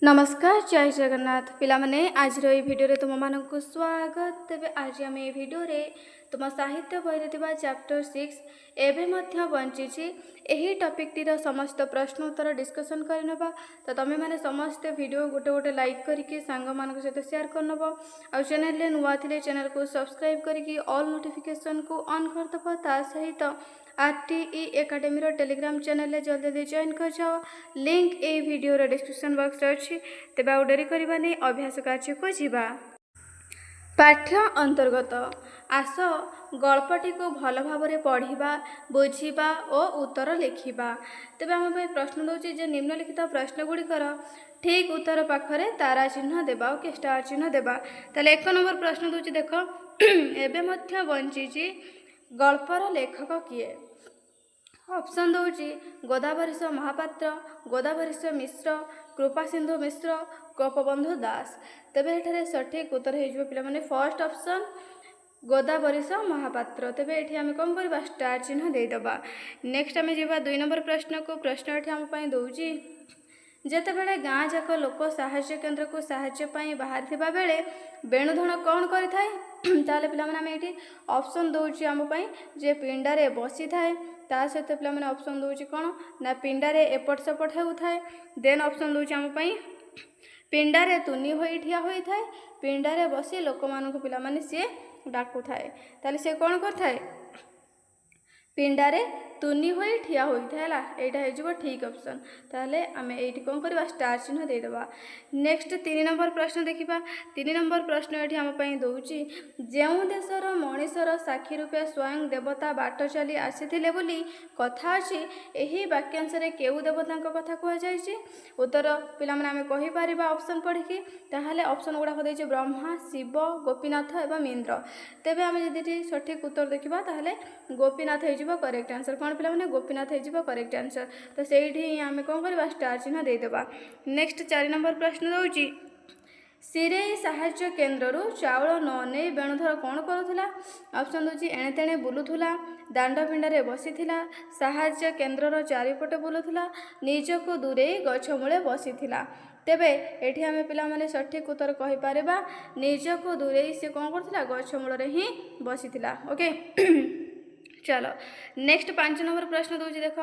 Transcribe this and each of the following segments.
नमस्कार जय जगन्नाथ पिलामाने आज भिडियो तुम मानक स्वागत तेरे आज आम भिडियो तुम साहित्य बही चैप्टर 6 एवं बंची यही टॉपिक टीर समस्त प्रश्न उत्तर डिस्कसन करनबा। तो तुम्हें मैंने समस्ते वीडियो गोटे गोटे लाइक करके सांग मान सहित शेयर करनब। आ चैनल नुआ थे चैनल को सब्सक्राइब करके ऑल नोटिफिकेशन को ऑन करदब। ता सहित RTE एकेडमी टेलीग्राम चैनल जल्दी जॉइन कर जाओ। लिंक ए वीडियो डिस्क्रिप्शन बॉक्स अच्छी। तेज आउ डेरी करवानी अभ्यास कार्य को जीवा। पाठ्य अंतर्गत आस गल्पटी को भल भाव पढ़ा बुझा और उत्तर लिखा। तेज आम प्रश्न दूसरी जे निम्नलिखित प्रश्न गुड़िकर ठीक उत्तर पाखरे तारा चिन्ह देवा और स्टार चिन्ह देवा। ताले 1 नंबर प्रश्न दूसरी देख एवं बंची गल्पर लेखक किए। ऑप्शन दूची गोदावरीश महापात्र, गोदावरीश मिश्र, कृपासिंधु मिश्र, गोपबंधु दास। तेबे एठारे सठिक उत्तर हो पे फर्स्ट ऑप्शन गोदावरीश महापात्र। तेबे एठी आमे कौन करबा स्टार चिन्ह देदबा। नेक्स्ट आमे जीवा 2 नंबर प्रश्न को। प्रश्न एठी हम पई दउची जेतेबेले गाँ जाक लोक साहाय्य केन्द्र को साहाय्य पाई बाहर थिबा बेले बेणुधन कौन करि थाए। ताले पिला माने एठी ऑप्शन दउची हम पई जे पिंडारे बसी थाए। ता सहित पिला माने ऑप्शन दउची कोन ना पिंडारे एपट सेपट हेउ थाए। देन ऑप्शन दउची हम पई पिंडारे तुनी होई ठिया होई थाए। पिंडारे बसी लोक मानक पिला माने से डाकु थाए। ताले से कोन कर थाए पिंडारे तुनी होई ठिया होई थाए ला एटा हे जबो ठीक ऑप्शन। ताले आमे एठी कोन करबा स्टार चिन्ह दे देबा। नेक्स्ट 3 नंबर प्रश्न देखिबा। 3 नंबर प्रश्न एठी हम पई दउची जेउ देशर मनीषर साक्षी रूपे स्वयं देवता बाट चली आसीथिले बोली कथा अछि। एही वाक्यांश रे केउ देवतांक कथा कह जायछि। उत्तर पिला माने आमे कहि परिबा ऑप्शन पढी कि ताहाले ऑप्शन गुडा दैछि ब्रह्मा, शिव, गोपीनाथ एवं इंद्र। तेबे आमे जदि सठिक उत्तर देखिबा ताहाले गोपीनाथ हे करेक्ट आंसर। कौन पिला माने गोपीनाथ हो करेक्ट आंसर। तो से आम कौन करवा स्टार चिन्ह देदेबा। नेक्स्ट 4 नंबर प्रश्न दौची सिरेई साहाय्य केन्द्र चाउल न नहीं बेणुधर कौन करुला। ऑप्शन दूची एणे तेणे बुलूला, दांड पिंडारे बसीथिला, साहाय्य केन्द्रर चारिपटे बुलूला, निजको दूरे गछ मूले बसीथिला। तेबे एठी आमे पिला माने सठिक उत्तर कहि पारिबा निजको दूरे से कौन करथिला गछ मूलरे ही बसीथिला। ओके चलो नेक्स्ट 5 नंबर प्रश्न दूची देख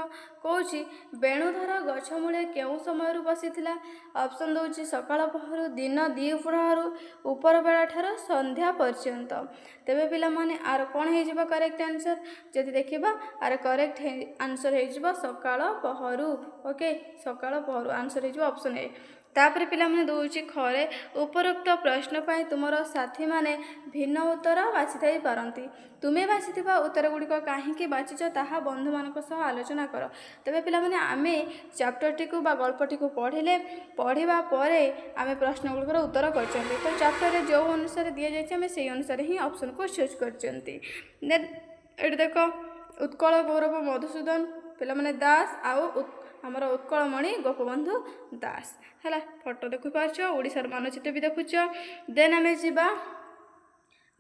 कौची बेणुधर गछ मूले केउ समय बसी थिला। ऑप्शन दूची सकाळ पहरु, दिन द्विप्रहरु, ऊपर बेला ठार संध्या पर्यंत। तेबे पिला माने आर कोन हे जिवो करेक्ट आंसर। जदि देखिबा आर करेक्ट आंसर हे जिवो सकाळ पहरु। ओके सकाळ पहरु आंसर हे जिवो ऑप्शन ए। तापर पिला माने दउची खरे उपरोक्त प्रश्न पाई तुमर साथी माने भिन्न उत्तर बाछि थाई पारंती। तुमे बाछिथिबा उत्तर गुड़िक कहीं बाचिच ताहा बंधु मानक सह आलोचना कर। तेबे पिला माने आमे चैप्टर टी को बा गल्पटी को पढ़िले पढ़िबा परे आमे प्रश्न गुड़िकर उत्तर करचंती। तो चैप्टर रे जो अनुसार दिया जायछि आमे सेही अनुसार ही ऑप्शन को चूज करचंती। देन एठी देखो उत्कल गौरव मधुसूदन पिला माने दास आउ आमर उत्कलमणि गोपबंधु दास है। फोटो देखु पार्छ ओडिशार मानचित्र भी देखुच। देन आमे जीवा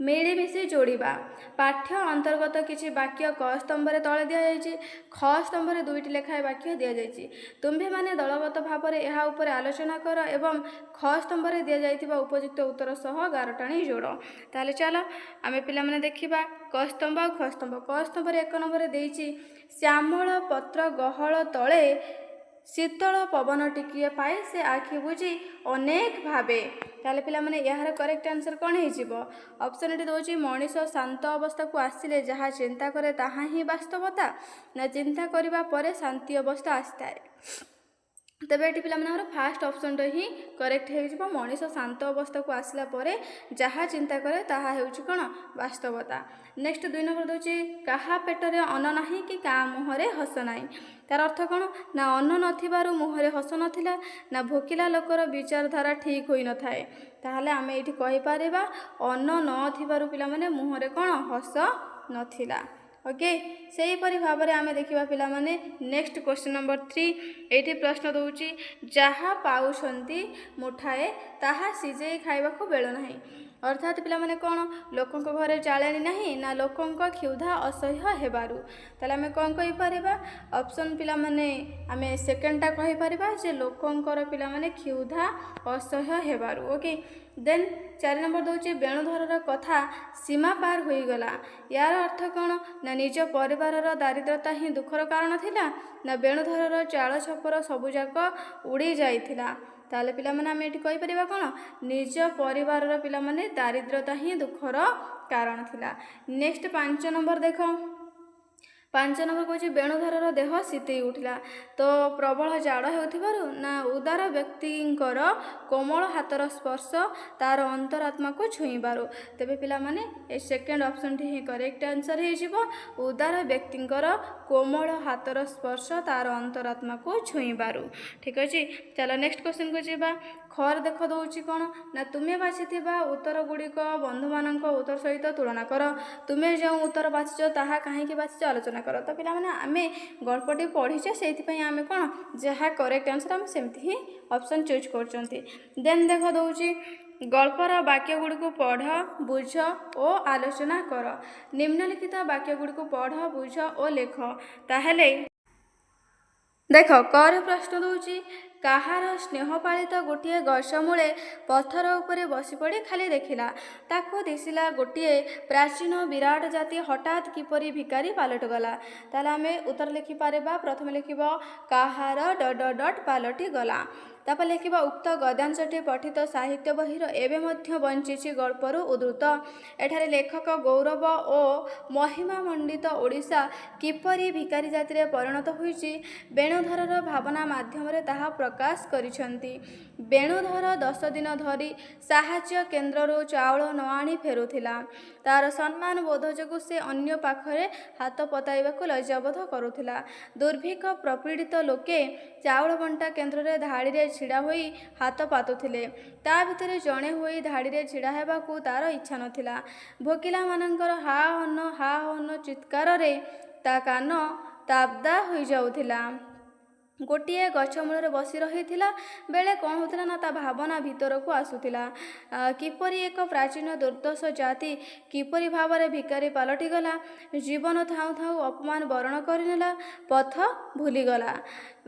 मिलीमिशी जोड़िबा। पाठ्य अंतर्गत किछि वाक्य क स्तंभ तले दिया जायछि, ख स्तंभ रे 2टी लेखाए वाक्य दिया जायछि। तुम्भे माने दलगत भाव में यह उपर आलोचना कर एवं ख स्तंभ रे दिया जायतिबा उपयुक्त उत्तर सह गारटाणी जोड़। ताले चलो आमे पिला माने देखिबा क स्तंभ और ख स्तंभ। क स्तंभ रे 1 नंबर देइछि श्यामल पत्र गहल तले शीतल पवन टिकिए पाए से आखि बुझी अनेक भावे। ताले पिला माने यार करेक्ट आंसर कौन हो। ऑप्शन एटी दउची मनीष शांत अवस्था को आसिले जहाँ चिंता करे ताहा ही वास्तवता ना चिंता करिबा परे शांति अवस्था आसिताए। तेबे एटी पिला माने फास्ट ऑप्शन ही करेक्ट हो मनीष शांत अवस्था को आसला परे जहाँ चिंता करे ताहा हेउची कोन वास्तवता। नेक्स्ट 2 नंबर दउची काहा पेटरे अन्न नाही कि का मुहरे हस नाही। तार अर्थ कौन ना अन्न नथिबारु मुहरे हस नथिला ना भोकिला लोकर विचारधारा ठीक होई न थाए। ताहले आमे एठी कहि पारिबा अन्न नथिबारु पिला माने मुहरे कौन हस नथिला। ओके सेही परि भाव में आमे देखिबा पिला माने नेक्स्ट क्वेश्चन नंबर 3 एठी प्रश्न दउची जहा पाउछंती मुठाए ताहा सिजेई खाइबा को बेल नाही। अर्थात पिलामाने कौन लोकंक घरे जाळेनी नहीं ना लोकंक क्षुधा असह्य हेबारु ताले आमे कौन कहि परिबा ऑप्शन पिलामाने आमे सेकेंडटा कहि परिबा जे लोकंकर पिलामाने क्षुधा असह्य हेबारु ओके। देन 4 नंबर दउछि बेणुधरर कथा सीमा पार होई गला यार अर्थ कौन ना निज परिवारर दारिद्रता ही दुखर कारण थिला ना बेणुधरर चाळ छपर सबुजाक उड़ी जाइथिला ताले पिलामाने आमे एठी कहि परिबा कौन निज परिवारर पिलामाने दारिद्रता ही दुखर कारण थिला। नेक्स्ट 5 नंबर देखो 5 नंबर कौच बेणुधरर देह शीतई उठिला तो प्रबल जाड़ होथिबारु ना उदार व्यक्तिंकर कोमल हातर स्पर्श तार अंतरात्मा को छुईबारु तेबे पिला माने ए सेकेंड ऑप्शन टी ही करेक्ट आंसर हे जिवो उदार व्यक्तिंकर कोमल हातर स्पर्श तार अंतरात्मा को छुईबारु ठीक अछि। चलो नेक्स्ट क्वेश्चन को जिबा खर देख दउछि कोन ना तुमे बाछिथिबा उत्तर गुड़िक बंधु मानक उत्तर सहित तुलना कर तुमे जो उत्तर बाछिछ ताहा काहे कि बाछिछ आलोचना कर तो पिला माने आमे गल्पटी पढ़िछे सेति पई आमे कोन जहा करेक्ट आंसर आमे सेमति ही ऑप्शन चूज करचंती। देन देख दउछि गल्पर वाक्य गुड़ी को पढ़ बुझ और आलोचना कर निम्नलिखित वाक्य गुड़ी को पढ़ बुझ और लेख ताहेले देख कर प्रश्न दउछि काहार स्नेह पालित गोटे गछ मूले पत्थर उपरे बसी पड़ी खाली देखिला ताको दिसिला गोटे प्राचीन विराट जाति हठात किपरि भिकारी पालट गला ताले आमे उत्तर लिखि पारिबा प्रथम लिखिबो काहार डॉट डॉट डॉट पालटी गला तापर लिखिबा उक्त गद्यांशटी पठित साहित्य बहिर एबे मध्य बंचिछि गल्परु उद्धृत एठारे लेखक गौरव और महिमा मंडित ओडिशा किपरि भिकारी जाति रे परिणत होइछि बेणुधरर भावना माध्यम रे ताहा प्रकाश करिसंती। बेणुधर 10 दिन धरी साहाय्य केन्द्ररू चाउल न आनी फेरुथिला तार सम्मान बोध जोगु से अन्य पाखरे हाथ पताइबाकु लज्जाबोध करुथिला दुर्भिक्ष प्रपीड़ित लोके चाउल बंटा केन्द्र रे धाड़ी रे छिड़ा होई हाथ पातुथिले ता भितरे जणे होई धाड़ी रे छिड़ा हेबाकू तार इच्छा नथिला भोकिला मानकर हा हन चित्कार रे ता कान ताब्दा होई जाउथिला गोटे गछ मूल बसी रही बेले कौन होता ना ता भावना भीतर को आसूला किपरि एक प्राचीन दुर्दश जाति किपरि भाव में भिकारी पलटि गला जीवन थाऊ थाऊ अपमान बरण करनेला पथ भूलीगला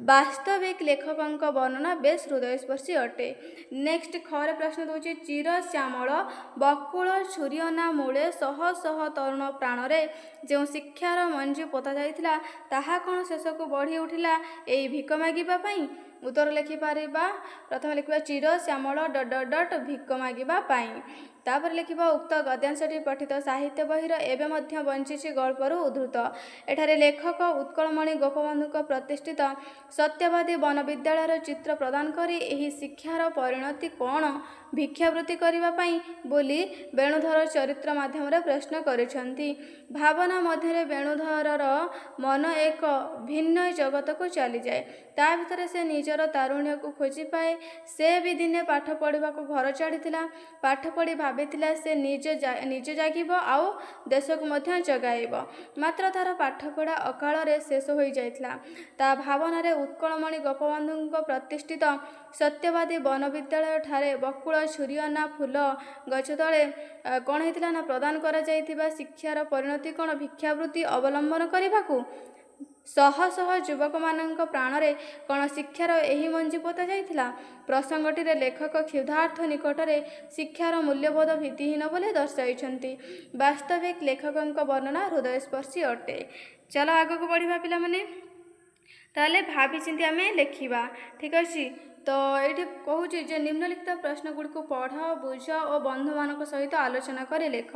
वास्तविक लेखक वर्णना बेस हृदयस्पर्शी अटे। नेक्स्ट खरे प्रश्न दूसरी चिर श्यामल बकुल छुरीअना मूले शह शह तरुण प्राण रे जो शिक्षार मंजी पोता जाइथिला ताहा कौन शेष को बढ़ी उठिला एई भिक मागिबा पई उत्तर लिखिपारिबा प्रथम लिखिबा चिर श्यामल डट डट डट भिक मागिबा पई तापर लिखिबा उक्त गद्यांशटी पठित साहित्य बहिर एबे मध्य बंचिछि गल्परु उद्धृत एठारे लेखक उत्कलमणि गोपबंधुक प्रतिष्ठित सत्यवादी वन विद्यालयर चित्र प्रदान करी एही शिक्षार परिणति कौन भिक्षावृत्ति करबा पई बोली बेणुधर चरित्र माध्यम रे प्रश्न करिसंती भावना मध्य बेणुधरर मन एक भिन्न जगत को चली जाए ता भितर से निजर तारुण्य को खोजी पाए से भी दिने पाठ पढ़ा को घर छाड़ीला पाठ पढ़ी भाविला से निजे जागिब आउ देश को मध्य जगाइब मात्र तार पाठपढ़ा अकाल रे शेष हो जाइथिला ता भावना रे उत्कलमणि गोपबंधु प्रतिष्ठित सत्यवादी वन विद्यालय ठारे बकुल छुरीअना फूल गछ तले कौन होता ना प्रदान करा जाइथिबा शिक्षार परिणति कौन भिक्षावृत्ति अवलंबन करने शह शह युवक मानक प्राण रे कौन शिक्षार एही मंजी पोता जाइथिला प्रसंगटी रे लेखक क्षुधार्थ निकट रे शिक्षार मूल्यबोध भित्तिहीन बोली दर्शाइछंती वास्तविक लेखकंक वर्णना हृदयस्पर्शी अटे। चलो आग को बढ़िबा पिला माने ताले भाभी चिंती आमे लेखिबा ठीक अछि तो ये कहूँ जे निम्नलिखित प्रश्न गुड़ी को पढ़ बुझ और बंधु मान सहित आलोचना कर लेख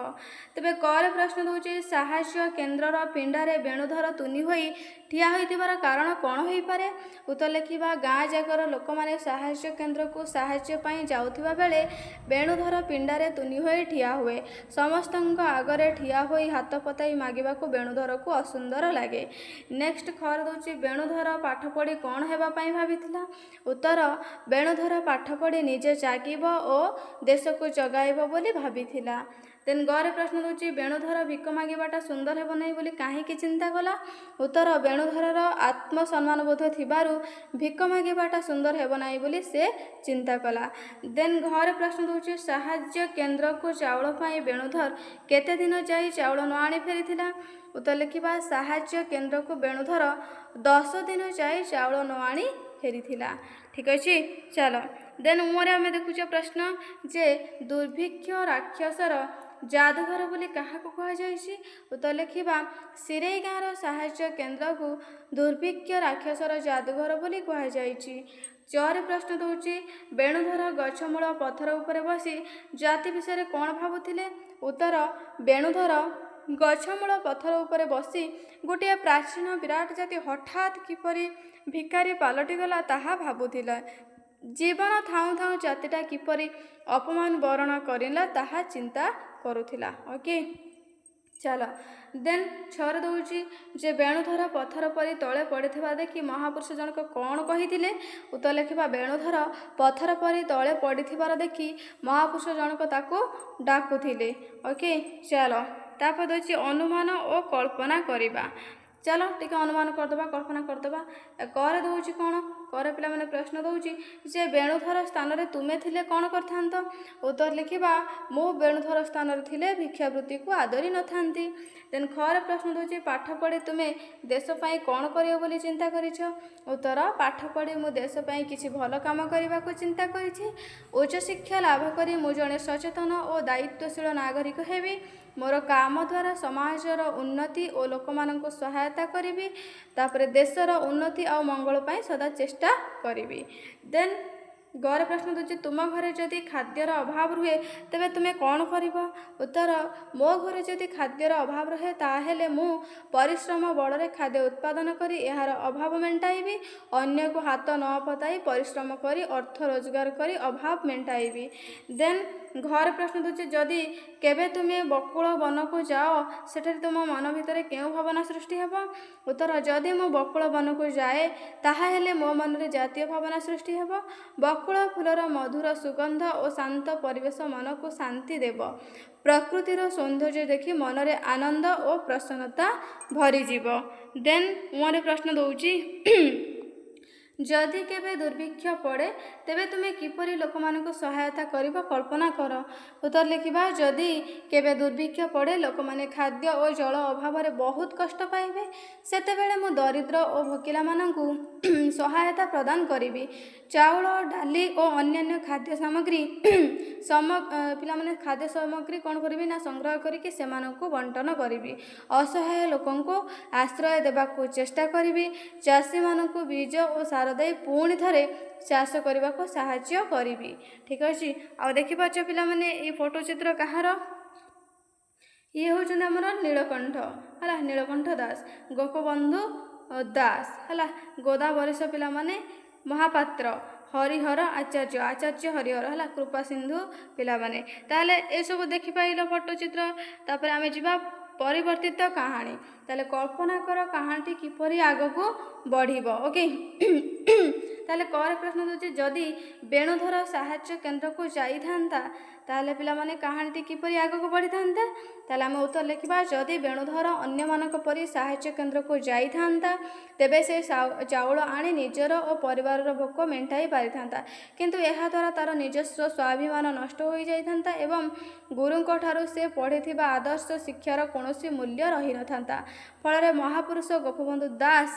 तेरे कर प्रश्न दूसरी साहस्य केन्द्रर पिंडारे बेणुधर तुनी होई ठिया होइतिबार कारण कौन हो पारे उत्तर लिखा गाँ जाकर लोक मैंने साहस्य केन्द्र को साहाय्य पाई जाउथिबा बेले बेणुधर पिंडारे तुनी होई ठिया हुए समस्त आगरे ठिया होई हाथ पताई मागिबा को बेणुधर को असुंदर लगे। नेक्स्ट खर दूसरी बेणुधर पाठ पढ़ी कौन हेबा पाई भाबिथिला उत्तर ବେଣୁଧର ପାଠ ପଢ଼ି ନିଜେ ଚାକିବ ଓ ଦେଶକୁ ଜଗାଇବ ବୋଲି ଭାବିଥିଲା। ଦେନ୍ ଗରେ ପ୍ରଶ୍ନ ଦେଉଛି ବେଣୁଧର ଭିକ ମାଗିବାଟା ସୁନ୍ଦର ହେବ ନାହିଁ ବୋଲି କାହିଁକି ଚିନ୍ତା କଲା? ଉତ୍ତର ବେଣୁଧରର ଆତ୍ମସମ୍ମାନବୋଧ ଥିବାରୁ ଭିକ ମାଗିବାଟା ସୁନ୍ଦର ହେବ ନାହିଁ ବୋଲି ସେ ଚିନ୍ତା କଲା। ଦେନ୍ ଘରେ ପ୍ରଶ୍ନ ଦେଉଛି ସାହାଯ୍ୟ କେନ୍ଦ୍ରକୁ ଚାଉଳ ପାଇଁ ବେଣୁଧର କେତେ ଦିନ ଯାଇ ଚାଉଳ ନ ଆଣି ଫେରିଥିଲା? ଉତ୍ତର ଲେଖିବା ସାହାଯ୍ୟ କେନ୍ଦ୍ରକୁ ବେଣୁଧର 10 ଦିନ ଯାଇ ଚାଉଳ ନ ଆଣି ଫେରିଥିଲା। ଠିକ୍ ଅଛି, ଚାଲ ଦେନ୍ ଉମରେ ଆମେ ଦେଖୁଛ ପ୍ରଶ୍ନ ଯେ ଦୁର୍ଭିକ୍ଷ ରାକ୍ଷସର ଯାଦୁଘର ବୋଲି କାହାକୁ କୁହାଯାଇଛି? ଉତ୍ତର ଲେଖିବା ସିରେଇ ଗାଁର ସାହାଯ୍ୟ କେନ୍ଦ୍ରକୁ ଦୁର୍ଭିକ୍ଷ ରାକ୍ଷସର ଯାଦୁଘର ବୋଲି କୁହାଯାଇଛି। ଚରେ ପ୍ରଶ୍ନ ଦେଉଛି ବେଣୁଧର ଗଛମୂଳ ପଥର ଉପରେ ବସି ଜାତି ବିଷୟରେ କ'ଣ ଭାବୁଥିଲେ? ଉତ୍ତର ବେଣୁଧର ଗଛମୂଳ ପଥର ଉପରେ ବସି ଗୋଟିଏ ପ୍ରାଚୀନ ବିରାଟ ଜାତି ହଠାତ୍ କିପରି ଭିକାରୀ ପାଲଟିଗଲା ତାହା ଭାବୁଥିଲା। ଜୀବନ ଥାଉଁ ଥାଉଁ ଜାତିଟା କିପରି ଅପମାନ ବରଣ କରିଲା ତାହା ଚିନ୍ତା କରୁଥିଲା। ଓକେ, ଚାଲ ଦେନ୍ ଛରେ ଦେଉଛି ଯେ ବେଣୁଧର ପଥର ପରି ତଳେ ପଡ଼ିଥିବା ଦେଖି ମହାପୁରୁଷ ଜଣକ କ'ଣ କହିଥିଲେ? ଉତ୍ତର ଲେଖିବା ବେଣୁଧର ପଥର ପରି ତଳେ ପଡ଼ିଥିବାର ଦେଖି ମହାପୁରୁଷ ଜଣକ ତାକୁ ଡାକୁଥିଲେ। ଓକେ, ଚାଲ ତାପରେ ଦେଉଛି ଅନୁମାନ ଓ କଳ୍ପନା କରିବା। ଚାଲ ଟିକେ ଅନୁମାନ କରିଦେବା, କଳ୍ପନା କରିଦେବା। କରେ ଦେଉଛି କ'ଣ? କରେ ପିଲାମାନେ ପ୍ରଶ୍ନ ଦେଉଛି ଯେ ବେଣୁଧର ସ୍ଥାନରେ ତୁମେ ଥିଲେ କ'ଣ କରିଥାନ୍ତ? ଉତ୍ତର ଲେଖିବା ମୁଁ ବେଣୁଧର ସ୍ଥାନରେ ଥିଲେ ଭିକ୍ଷାବୃତ୍ତିକୁ ଆଦରି ନଥାନ୍ତି। ଦେନ୍ ଖରେ ପ୍ରଶ୍ନ ଦେଉଛି ପାଠ ପଢ଼ି ତୁମେ ଦେଶ ପାଇଁ କ'ଣ କରିବ ବୋଲି ଚିନ୍ତା କରିଛ? ଉତ୍ତର ପାଠ ପଢ଼ି ମୁଁ ଦେଶ ପାଇଁ କିଛି ଭଲ କାମ କରିବାକୁ ଚିନ୍ତା କରିଛି। ଉଚ୍ଚଶିକ୍ଷା ଲାଭ କରି ମୁଁ ଜଣେ ସଚେତନ ଓ ଦାୟିତ୍ୱଶୀଳ ନାଗରିକ ହେବି। ମୋର କାମ ଦ୍ୱାରା ସମାଜର ଉନ୍ନତି ଓ ଲୋକମାନଙ୍କୁ ସହାୟତା କରିବି। ତାପରେ ଦେଶର ଉନ୍ନତି ଆଉ ମଙ୍ଗଳ ପାଇଁ ସଦା ଚେଷ୍ଟା କରିବି। ଦେନ୍ ଗରେ ପ୍ରଶ୍ନ ଦେଉଛି ତୁମ ଘରେ ଯଦି ଖାଦ୍ୟର ଅଭାବ ରୁହେ ତେବେ ତୁମେ କ'ଣ କରିବ? ଉତ୍ତର ମୋ ଘରେ ଯଦି ଖାଦ୍ୟର ଅଭାବ ରହେ ତାହେଲେ ମୁଁ ପରିଶ୍ରମ ବଳରେ ଖାଦ୍ୟ ଉତ୍ପାଦନ କରି ଏହାର ଅଭାବ ମେଣ୍ଟାଇବି। ଅନ୍ୟକୁ ହାତ ନ ପତାଇ ପରିଶ୍ରମ କରି ଅର୍ଥ ରୋଜଗାର କରି ଅଭାବ ମେଣ୍ଟାଇବି। ଦେନ୍ ଘରେ ପ୍ରଶ୍ନ ଦେଉଛି ଯଦି କେବେ ତୁମେ ବକୁଳ ବନକୁ ଯାଅ ସେଠାରେ ତୁମ ମନ ଭିତରେ କେଉଁ ଭାବନା ସୃଷ୍ଟି ହେବ? ଉତ୍ତର ଯଦି ମୁଁ ବକୁଳ ବନକୁ ଯାଏ ତାହାହେଲେ ମୋ ମନରେ ଜାତୀୟ ଭାବନା ସୃଷ୍ଟି ହେବ। ବକୁଳ ଫୁଲର ମଧୁର ସୁଗନ୍ଧ ଓ ଶାନ୍ତ ପରିବେଶ ମନକୁ ଶାନ୍ତି ଦେବ। ପ୍ରକୃତିର ସୌନ୍ଦର୍ଯ୍ୟ ଦେଖି ମନରେ ଆନନ୍ଦ ଓ ପ୍ରସନ୍ନତା ଭରିଯିବ। ଦେନ୍ ମୋର ପ୍ରଶ୍ନ ଦେଉଛି ଯଦି କେବେ ଦୁର୍ଭିକ୍ଷ ପଡ଼େ ତେବେ ତୁମେ କିପରି ଲୋକମାନଙ୍କୁ ସହାୟତା କରିବ କଳ୍ପନା କର। ଉତ୍ତର ଲେଖିବା ଯଦି କେବେ ଦୁର୍ଭିକ୍ଷ ପଡ଼େ ଲୋକମାନେ ଖାଦ୍ୟ ଓ ଜଳ ଅଭାବରେ ବହୁତ କଷ୍ଟ ପାଇବେ ସେତେବେଳେ ମୁଁ ଦରିଦ୍ର ଓ ଭୋକିଲାମାନଙ୍କୁ ସହାୟତା ପ୍ରଦାନ କରିବି। ଚାଉଳ ଡାଲି ଓ ଅନ୍ୟାନ୍ୟ ଖାଦ୍ୟ ସାମଗ୍ରୀ ପିଲାମାନେ ଖାଦ୍ୟ ସାମଗ୍ରୀ କ'ଣ କରିବି ନା ସଂଗ୍ରହ କରିକି ସେମାନଙ୍କୁ ବଣ୍ଟନ କରିବି। ଅସହାୟ ଲୋକଙ୍କୁ ଆଶ୍ରୟ ଦେବାକୁ ଚେଷ୍ଟା କରିବି। ଚାଷୀମାନଙ୍କୁ ବୀଜ ଓ ସାର ଦେଇ ପୁଣି ଥରେ ଚାଷ କରିବାକୁ ସାହାଯ୍ୟ କରିବି। ଠିକ୍ ଅଛି, ଆଉ ଦେଖିପାରୁଛ ପିଲାମାନେ ଏଇ ଫଟୋ ଚିତ୍ର କାହାର? ଇଏ ହେଉଛନ୍ତି ଆମର ନୀଳକଣ୍ଠ ହେଲା, ନୀଳକଣ୍ଠ ଦାସ, ଗୋପବନ୍ଧୁ ଦାସ ହେଲା, ଗୋଦାବରୀଶ ପିଲାମାନେ ମହାପାତ୍ର, ହରିହର ଆଚାର୍ଯ୍ୟ, ଆଚାର୍ଯ୍ୟ ହରିହର ହେଲା, କୃପା ସିନ୍ଧୁ ପିଲାମାନେ। ତାହେଲେ ଏସବୁ ଦେଖିପାରିଲ ଫଟୋ ଚିତ୍ର। ତାପରେ ଆମେ ଯିବା ପରିବର୍ତ୍ତିତ କାହାଣୀ। ତାହେଲେ କଳ୍ପନା କର କାହାଣୀଟି କିପରି ଆଗକୁ ବଢ଼ିବ। ଓକେ, ତାହେଲେ କରେ ପ୍ରଶ୍ନ ଦେଉଛି ଯଦି ବେଣୁଧର ସାହାଯ୍ୟ କେନ୍ଦ୍ରକୁ ଯାଇଥାନ୍ତା ତାହେଲେ ପିଲାମାନେ କାହାଣୀଟି କିପରି ଆଗକୁ ବଢ଼ିଥାନ୍ତା? ତାହେଲେ ଆମେ ଉତ୍ତର ଲେଖିବା ଯଦି ବେଣୁଧର ଅନ୍ୟମାନଙ୍କ ପରି ସାହାଯ୍ୟ କେନ୍ଦ୍ରକୁ ଯାଇଥାନ୍ତା ତେବେ ସେ ଚାଉଳ ଆଣି ନିଜର ଓ ପରିବାରର ଭୋକ ମେଣ୍ଟାଇ ପାରିଥାନ୍ତା, କିନ୍ତୁ ଏହାଦ୍ୱାରା ତାର ନିଜସ୍ୱ ସ୍ୱାଭିମାନ ନଷ୍ଟ ହୋଇଯାଇଥାନ୍ତା ଏବଂ ଗୁରୁଙ୍କ ଠାରୁ ସେ ପଢ଼ିଥିବା ଆଦର୍ଶ ଶିକ୍ଷାର କୌଣସି ମୂଲ୍ୟ ରହିନଥାନ୍ତା। ଫଳରେ ମହାପୁରୁଷ ଗୋପବନ୍ଧୁ ଦାସ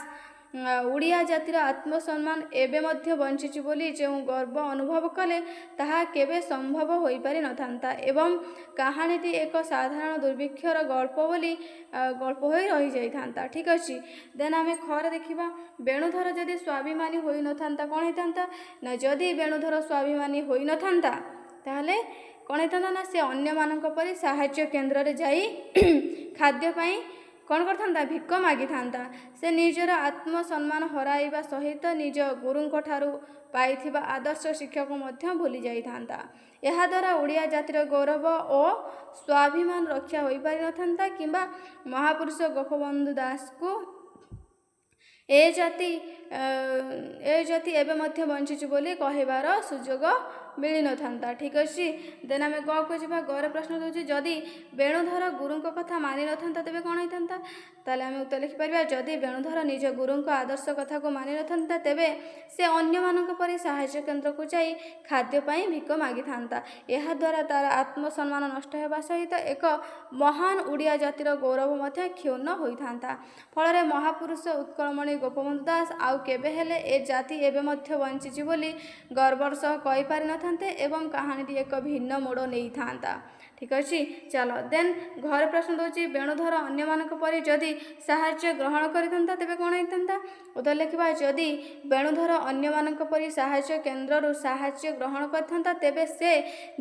ଓଡ଼ିଆ ଜାତିର ଆତ୍ମସମ୍ମାନ ଏବେ ମଧ୍ୟ ବଞ୍ଚିଛି ବୋଲି ଯେଉଁ ଗର୍ବ ଅନୁଭବ କଲେ ତାହା କେବେ ସମ୍ଭବ ହୋଇପାରିନଥାନ୍ତା ଏବଂ କାହାଣୀଟି ଏକ ସାଧାରଣ ଦୁର୍ଭିକ୍ଷର ଗଳ୍ପ ହୋଇ ରହିଯାଇଥାନ୍ତା। ଠିକ୍ ଅଛି, ଦେନ୍ ଆମେ ଖରେ ଦେଖିବା ବେଣୁଧର ଯଦି ସ୍ୱାଭିମାନୀ ହୋଇନଥାନ୍ତା କ'ଣ ହେଇଥାନ୍ତା? ନା ଯଦି ବେଣୁଧର ସ୍ୱାଭିମାନୀ ହୋଇନଥାନ୍ତା ତାହେଲେ କ'ଣ ହେଇଥାନ୍ତା ନା ସେ ଅନ୍ୟମାନଙ୍କ ପରି ସାହାଯ୍ୟ କେନ୍ଦ୍ରରେ ଯାଇ ଖାଦ୍ୟ ପାଇଁ କ'ଣ କରିଥାନ୍ତା? ଭିକ ମାଗିଥାନ୍ତା। ସେ ନିଜର ଆତ୍ମସମ୍ମାନ ହରାଇବା ସହିତ ନିଜ ଗୁରୁଙ୍କ ଠାରୁ ପାଇଥିବା ଆଦର୍ଶ ଶିକ୍ଷାକୁ ମଧ୍ୟ ଭୁଲି ଯାଇଥାନ୍ତା। ଏହାଦ୍ୱାରା ଓଡ଼ିଆ ଜାତିର ଗୌରବ ଓ ସ୍ୱାଭିମାନ ରକ୍ଷା ହୋଇପାରିନଥାନ୍ତା କିମ୍ବା ମହାପୁରୁଷ ଗୋପବନ୍ଧୁ ଦାସଙ୍କୁ ଏ ଜାତି ଏବେ ମଧ୍ୟ ବଞ୍ଚିଛି ବୋଲି କହିବାର ସୁଯୋଗ ମିଳିନଥାନ୍ତା। ଠିକ୍ ଅଛି। ଦେନ୍ ଆମେ ଗକୁ ଯିବା। ଗର ପ୍ରଶ୍ନ ଦେଉଛି ଯଦି ବେଣୁଧର ଗୁରୁଙ୍କ କଥା ମାନିନଥାନ୍ତା ତେବେ କ'ଣ ହେଇଥାନ୍ତା? ତାହେଲେ ଆମେ ଉତ୍ତର ଲେଖିପାରିବା ଯଦି ବେଣୁଧର ନିଜ ଗୁରୁଙ୍କ ଆଦର୍ଶ କଥାକୁ ମାନିନଥାନ୍ତା ତେବେ ସେ ଅନ୍ୟମାନଙ୍କ ପରି ସାହାଯ୍ୟ କେନ୍ଦ୍ରକୁ ଯାଇ ଖାଦ୍ୟ ପାଇଁ ଭିକ ମାଗିଥାନ୍ତା। ଏହାଦ୍ୱାରା ତାର ଆତ୍ମସମ୍ମାନ ନଷ୍ଟ ହେବା ସହିତ ଏକ ମହାନ ଓଡ଼ିଆ ଜାତିର ଗୌରବ ମଧ୍ୟ କ୍ଷୁଣ୍ଣ ହୋଇଥାନ୍ତା। ଫଳରେ ମହାପୁରୁଷ ଉତ୍କଳମଣି ଗୋପବନ୍ଧୁ ଦାସ ଆଉ କେବେ ହେଲେ ଏ ଜାତି ଏବେ ମଧ୍ୟ ବଞ୍ଚିଛି ବୋଲି ଗର୍ବର ସହ କହିପାରିନଥାନ୍ତେ ଏବଂ କାହାଣୀଟି ଏକ ଭିନ୍ନ ମୋଡ଼ ନେଇଥାନ୍ତା। ଠିକ୍ ଅଛି। ଚାଲ ଦେନ୍ ଘରେ ପ୍ରଶ୍ନ ଦେଉଛି ବେଣୁଧର ଅନ୍ୟମାନଙ୍କ ପରି ଯଦି ସାହାଯ୍ୟ ଗ୍ରହଣ କରିଥାନ୍ତା ତେବେ କ'ଣ ହେଇଥାନ୍ତା? ଉତ୍ତର ଲେଖିବା ଯଦି ବେଣୁଧର ଅନ୍ୟମାନଙ୍କ ପରି ସାହାଯ୍ୟ କେନ୍ଦ୍ରରୁ ସାହାଯ୍ୟ ଗ୍ରହଣ କରିଥାନ୍ତା ତେବେ ସେ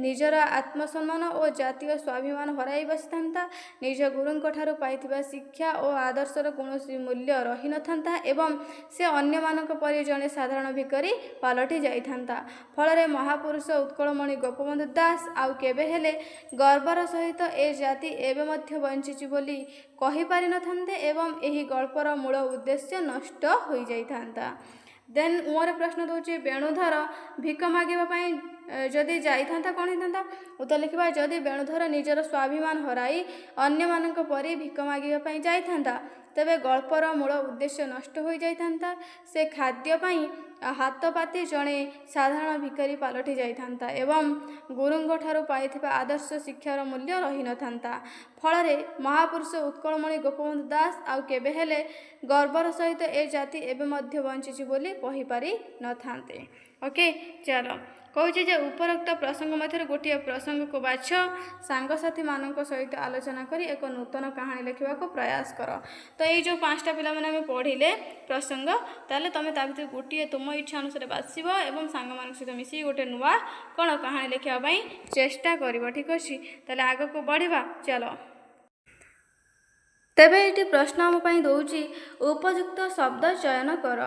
ନିଜର ଆତ୍ମସମ୍ମାନ ଓ ଜାତୀୟ ସ୍ୱାଭିମାନ ହରାଇ ବସିଥାନ୍ତା। ନିଜ ଗୁରୁଙ୍କ ଠାରୁ ପାଇଥିବା ଶିକ୍ଷା ଓ ଆଦର୍ଶର କୌଣସି ମୂଲ୍ୟ ରହିନଥାନ୍ତା ଏବଂ ସେ ଅନ୍ୟମାନଙ୍କ ପରି ଜଣେ ସାଧାରଣ ଭିକାରୀ ପାଲଟି ଯାଇଥାନ୍ତା। ଫଳରେ ମହାପୁରୁଷ ଉତ୍କଳମଣି ଗୋପବନ୍ଧୁ ଦାସ ଆଉ କେବେ ହେଲେ ଗର୍ବର ସହିତ ଏ ଜାତି ଏବେ ମଧ୍ୟ ବଞ୍ଚିଛି ବୋଲି କହିପାରିନଥାନ୍ତେ ଏବଂ ଏହି ଗଳ୍ପର ମୂଳ ଉଦ୍ଦେଶ୍ୟ ନଷ୍ଟ ହୋଇଯାଇଥାନ୍ତା। ଦେନ୍ ମୋର ପ୍ରଶ୍ନ ଦେଉଛି ବେଣୁଧର ଭିକ ମାଗିବା ପାଇଁ ଯଦି ଯାଇଥାନ୍ତା କ'ଣ ହେଇଥାନ୍ତା? ଉତ୍ତର ଲେଖିବା ଯଦି ବେଣୁଧର ନିଜର ସ୍ୱାଭିମାନ ହରାଇ ଅନ୍ୟମାନଙ୍କ ପରି ଭିକ ମାଗିବା ପାଇଁ ଯାଇଥାନ୍ତା ତେବେ ଗଳ୍ପର ମୂଳ ଉଦ୍ଦେଶ୍ୟ ନଷ୍ଟ ହୋଇଯାଇଥାନ୍ତା। ସେ ଖାଦ୍ୟ ପାଇଁ ହାତ ପାତି ଜଣେ ସାଧାରଣ ଭିକାରୀ ପାଲଟି ଯାଇଥାନ୍ତା ଏବଂ ଗୁରୁଙ୍କ ଠାରୁ ପାଇଥିବା ଆଦର୍ଶ ଶିକ୍ଷାର ମୂଲ୍ୟ ରହିନଥାନ୍ତା। ଫଳରେ ମହାପୁରୁଷ ଉତ୍କଳମଣି ଗୋପବନ୍ଧୁ ଦାସ ଆଉ କେବେ ହେଲେ ଗର୍ବର ସହିତ ଏ ଜାତି ଏବେ ମଧ୍ୟ ବଞ୍ଚିଛି ବୋଲି କହିପାରିନଥାନ୍ତେ। ଓକେ। ଚାଲ କହୁଛି ଯେ ଉପରୋକ୍ତ ପ୍ରସଙ୍ଗ ମଧ୍ୟରୁ ଗୋଟିଏ ପ୍ରସଙ୍ଗକୁ ବାଛ ସାଙ୍ଗସାଥିମାନଙ୍କ ସହିତ ଆଲୋଚନା କରି ଏକ ନୂତନ କାହାଣୀ ଲେଖିବାକୁ ପ୍ରୟାସ କର। ତ ଏଇ ଯେଉଁ 5ଟା ପିଲାମାନେ ଆମେ ପଢ଼ିଲେ ପ୍ରସଙ୍ଗ ତାହେଲେ ତୁମେ ତା ଭିତରୁ ଗୋଟିଏ ତୁମ ଇଚ୍ଛା ଅନୁସାରେ ବାଛିବ ଏବଂ ସାଙ୍ଗମାନଙ୍କ ସହିତ ମିଶିକି ଗୋଟେ ନୂଆ କ'ଣ କାହାଣୀ ଲେଖିବା ପାଇଁ ଚେଷ୍ଟା କରିବ। ଠିକ୍ ଅଛି। ତାହେଲେ ଆଗକୁ ବଢ଼ିବା। ଚାଲ ତେବେ ଏଠି ପ୍ରଶ୍ନ ଆମ ପାଇଁ ଦେଉଛି ଉପଯୁକ୍ତ ଶବ୍ଦ ଚୟନ କର।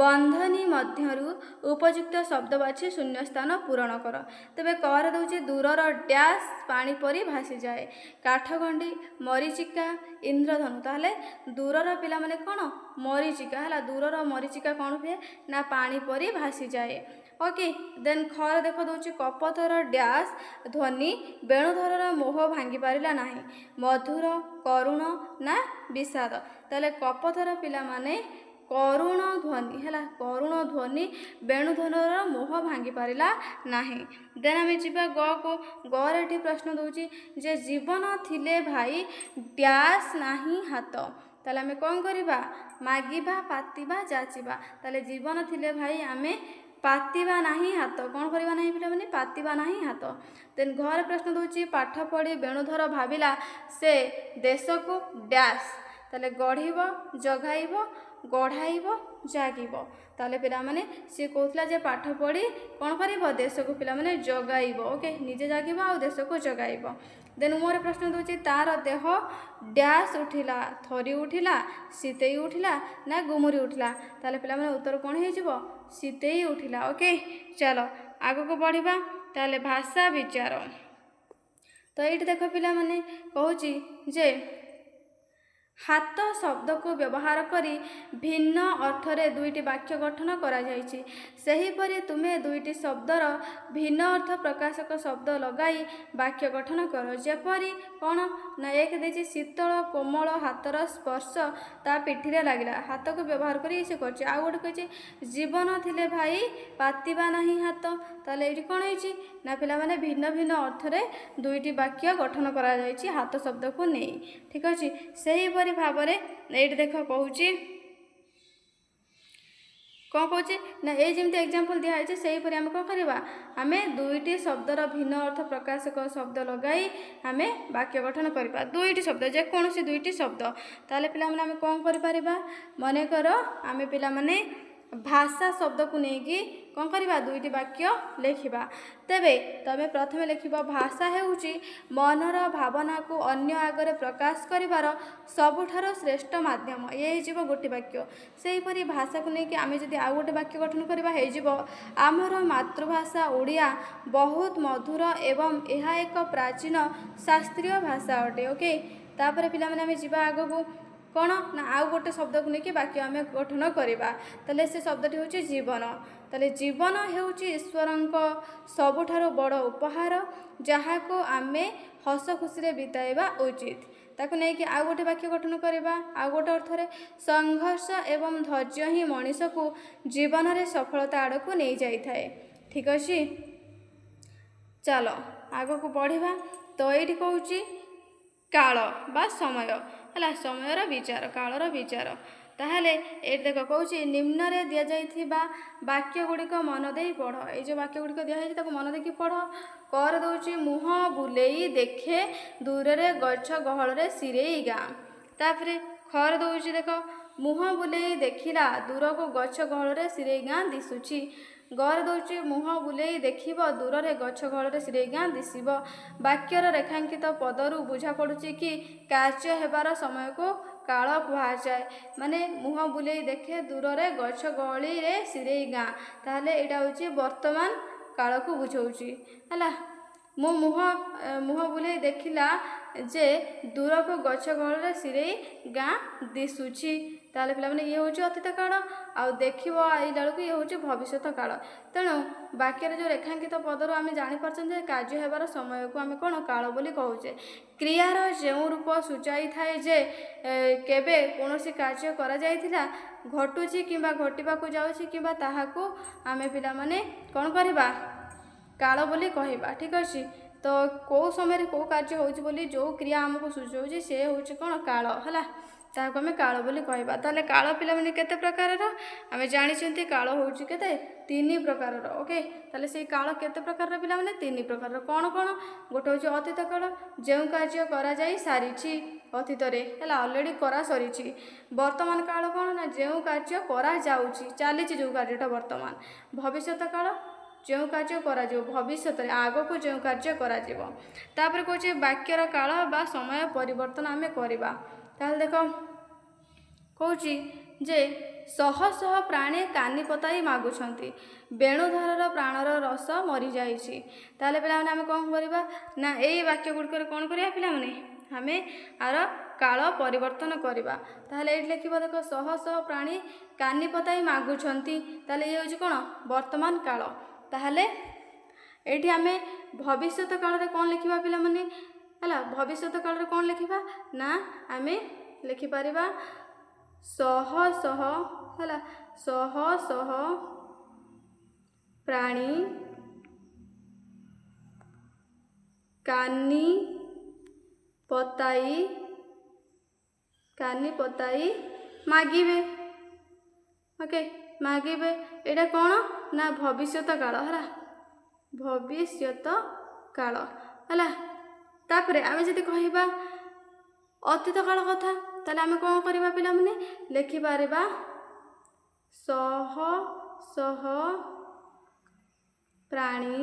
ବନ୍ଧନୀ ମଧ୍ୟରୁ ଉପଯୁକ୍ତ ଶବ୍ଦ ବାଛି ଶୂନ୍ୟସ୍ଥାନ ପୂରଣ କର। ତେବେ କରେ ଦେଉଛି ଦୂରର ଡ୍ୟାସ୍ ପାଣି ପରି ଭାସିଯାଏ। କାଠଗଣ୍ଡି, ମରିଚିକା, ଇନ୍ଦ୍ରଧନୁ। ତାହେଲେ ଦୂରର ପିଲାମାନେ କ'ଣ? ମରିଚିକା ହେଲା। ଦୂରର ମରିଚିକା କ'ଣ ହୁଏ ନା ପାଣି ପରି ଭାସିଯାଏ। ଓକେ। ଦେନ୍ ଖରେ ଦେଖ ଦେଉଛି କପୋତର ଡ୍ୟାସ୍ ଧ୍ୱନି ବେଣୁଧରର ମୋହ ଭାଙ୍ଗି ପାରିଲା ନାହିଁ। ମଧୁର, କରୁଣ ନା ବିଷାଦ। ତାହେଲେ କପୋତର ପିଲାମାନେ କରୁଣ ଧ୍ୱନି ହେଲା। କରୁଣ ଧ୍ୱନି ବେଣୁଧରର ମୋହ ଭାଙ୍ଗି ପାରିଲା ନାହିଁ। ଦେନ୍ ଆମେ ଯିବା ଗକୁ। ଗରେ ଏଠି ପ୍ରଶ୍ନ ଦେଉଛି ଯେ ଜୀବନ ଥିଲେ ଭାଇ ଡ୍ୟାସ୍ ନାହିଁ ହାତ। ତାହେଲେ ଆମେ କ'ଣ କରିବା? ମାଗିବା, ପାତିବା, ଯାଚିବା। ତାହେଲେ ଜୀବନ ଥିଲେ ଭାଇ ଆମେ ପାତିବା ନାହିଁ ହାତ। କ'ଣ କରିବା ନାହିଁ ପିଲାମାନେ? ପାତିବା ନାହିଁ ହାତ। ଦେନ୍ ଘରେ ପ୍ରଶ୍ନ ଦେଉଛି ପାଠ ପଢ଼ି ବେଣୁଧର ଭାବିଲା ସେ ଦେଶକୁ ଡ୍ୟାସ୍। ତାହେଲେ ଗଢ଼ିବ, ଜଗାଇବ, ଗଢ଼ାଇବ, ଜାଗିବ। ତାହେଲେ ପିଲାମାନେ ସିଏ କହୁଥିଲା ଯେ ପାଠ ପଢ଼ି କ'ଣ କରିବ? ଦେଶକୁ ପିଲାମାନେ ଜଗାଇବ। ଓକେ। ନିଜେ ଜାଗିବ ଆଉ ଦେଶକୁ ଜଗାଇବ। ଦେନ୍ ମୋର ପ୍ରଶ୍ନ ଦେଉଛି ତାର ଦେହ ଡ୍ୟାସ୍ ଉଠିଲା। ଥରି ଉଠିଲା, ଶୀତେଇ ଉଠିଲା ନା ଗୁମୁରି ଉଠିଲା। ତାହେଲେ ପିଲାମାନେ ଉତ୍ତର କ'ଣ ହେଇଯିବ? ଶୀତେଇ ଉଠିଲା। ଓକେ। ଚାଲ ଆଗକୁ ବଢ଼ିବା। ତାହେଲେ ଭାଷା ବିଚାର। ତ ଏଇଠି ଦେଖ ପିଲାମାନେ କହୁଛି ଯେ ହାତ ଶବ୍ଦକୁ ବ୍ୟବହାର କରି ଭିନ୍ନ ଅର୍ଥରେ ଦୁଇଟି ବାକ୍ୟ ଗଠନ କରାଯାଇଛି। ସେହିପରି ତୁମେ ଦୁଇଟି ଶବ୍ଦର ଭିନ୍ନ ଅର୍ଥ ପ୍ରକାଶକ ଶବ୍ଦ ଲଗାଇ ବାକ୍ୟ ଗଠନ କର। ଯେପରି କ'ଣ ନା ଏକ ଦେଇଛି ଶୀତଳ କୋମଳ ହାତର ସ୍ପର୍ଶ ତା ପିଠିରେ ଲାଗିଲା। ହାତକୁ ବ୍ୟବହାର କରି ସେ କରିଛି। ଆଉ ଗୋଟେ କହିଛି ଜୀବନ ଥିଲେ ଭାଇ ପାତିବା ନାହିଁ ହାତ। ତାହେଲେ ଏଇଠି କ'ଣ ହେଇଛି ନା ପିଲାମାନେ ଭିନ୍ନ ଭିନ୍ନ ଅର୍ଥରେ ଦୁଇଟି ବାକ୍ୟ ଗଠନ କରାଯାଇଛି ହାତ ଶବ୍ଦକୁ ନେଇ। ଠିକ୍ ଅଛି। ସେହିପରି ଭାବରେ ଏଇଠି ଦେଖ କହୁଛି କ'ଣ କହୁଛି ନା ଏଇ ଯେମିତି ଏକ୍ଜାମ୍ପଲ୍ ଦିଆହେଇଛି ସେହିପରି ଆମେ କ'ଣ କରିବା? ଆମେ ଦୁଇଟି ଶବ୍ଦର ଭିନ୍ନ ଅର୍ଥ ପ୍ରକାଶକ ଶବ୍ଦ ଲଗାଇ ଆମେ ବାକ୍ୟ ଗଠନ କରିବା। ଦୁଇଟି ଶବ୍ଦ, ଯେକୌଣସି ଦୁଇଟି ଶବ୍ଦ। ତାହେଲେ ପିଲାମାନେ ଆମେ କ'ଣ କରିପାରିବା? ମନେକର ଆମେ ପିଲାମାନେ ଭାଷା ଶବ୍ଦକୁ ନେଇକି କ'ଣ କରିବା? ଦୁଇଟି ବାକ୍ୟ ଲେଖିବା। ତେବେ ତମେ ପ୍ରଥମେ ଲେଖିବ ଭାଷା ହେଉଛି ମନର ଭାବନାକୁ ଅନ୍ୟ ଆଗରେ ପ୍ରକାଶ କରିବାର ସବୁଠାରୁ ଶ୍ରେଷ୍ଠ ମାଧ୍ୟମ। ଇଏ ହେଇଯିବ ଗୋଟେ ବାକ୍ୟ। ସେହିପରି ଭାଷାକୁ ନେଇକି ଆମେ ଯଦି ଆଉ ଗୋଟେ ବାକ୍ୟ ଗଠନ କରିବା ହେଇଯିବ ଆମର ମାତୃଭାଷା ଓଡ଼ିଆ ବହୁତ ମଧୁର ଏବଂ ଏହା ଏକ ପ୍ରାଚୀନ ଶାସ୍ତ୍ରୀୟ ଭାଷା ଅଟେ। ଓକେ। ତାପରେ ପିଲାମାନେ ଆମେ ଯିବା ଆଗକୁ। कौन ना आउ गोटे शब्द को लेकिन वाक्य आम गठन करवा ताले से शब्दटी हूँ जीवन ताले जीवन हेउची ईश्वरंक सबुठारु बड़ उपहार जहाँ को आम हस खुशी बिताइबा उचित ताकू नहीं कि आउ गोटे वाक्य गठन करवा आउ गोटे अर्थ रे संघर्ष एवं धैर्य ही मनीष को जीवन रे सफलता आड़ को नहीं जाई थाए। ठीक अच्छे चलो आग को बढ़िया तो ये कौच काल बा समय है समयर विचार कालर विचार ताहले ये देख कौच निम्न रे दि जाइथिबा वाक्य गुड़िक मन दे पढ़ ये जो वाक्य गुड़िक दिखाई ताको मन देकी पढ़ कर दौची मुह बुलेई देखे दूर रे गछ गहल रे सिरेई गाँ तापर खर दौची देख मुह बुलेई देखिला दूर को गछ गहल रे सिरेई गाँ दिशुची गर दौची मुह बुलेई देखिब दूर रे गछ गहल रे सिरेई गाँ दिशिब वाक्यर रेखांकित पदरु बुझा पड़ुची कि कार्य हेबार समय को काल कुहाଯାଏ माने मुह बुलेई देखे दूर रे गछ गहली रे सिरेई गाँ ताहले एटा होची वर्तमान काल को बुझाउची हला मो मुह बुलेई देखिला जे दूर को गछ गहल रे सिरेई गाँ दिशुची ताले पिला माने ये होची अतीत काल आ देखिबो आइला बेलକୁ ये होची भविष्यत काल तेणु वाक्य जो रेखांकित पदर आम जापर कार्य हेबार समय को आम कौन काल बोली कहूचे क्रियार जो रूप सूचाई थाए जे केबे कौनसी कार्य करा जाइथिला घटुची किंबा घटिबाकू जाउची किंबा ताहाकू आमे पिला माने कौन करबा काल बोली कहबा। ठीक अच्छे तो कौ समय कौ कार्य होची बोली जो क्रिया आमको सूचाउची से होची कौन काल है ताको आम काल बोली कहबा ताले काल पिला माने केते प्रकार आम जानी काल होची केते तीन प्रकार ओके ताले से काल केते प्रकार पिला माने तीन प्रकार कौन कौन गोटे होची अतीत काल जो कार्य करा जाई सारिछि अतीत रे हला ऑलरेडी करा सरिछि वर्तमान काल कौन ना जो कार्य करा जाउछि चलीछि जो कार्यटा वर्तमान भविष्यत काल जो कार्य करा जो भविष्य में आग को जो कार्य करा जीवो तापर कहचे वाक्यर काल बा समय परिवर्तन आमे करबा ताल देख कहूची जे शह शह प्राणी कानी पताई मागुछंती बेणुधरर प्राणर रस मरी जाइछि ताले पिला माने आमे कोन करबा ना एई वाक्य गुडकर कोन करिया पिला माने आमे आर काल परिवर्तन करबा ताले एठी लिखिबा देख शह शह प्राणी कानी पताई मागुछंती ताले ये होची कोन वर्तमान काल ताहले एठी आमे भविष्यत काल रे कोन लिखिबा पिला माने हला भविष्यत काल रे कोन लिखिबा ना आमे लिखि परिबा शह शह हला शह शह प्राणी कानी पताई मागिबे ओके मागिबे एटा कौन ना भविष्यत काल है भविष्यत काल है तापरे आमे जदि कहबा अतीत काल कथा ताले आमे कौन करबा पिला माने लिखि पारिबा शह शह प्राणी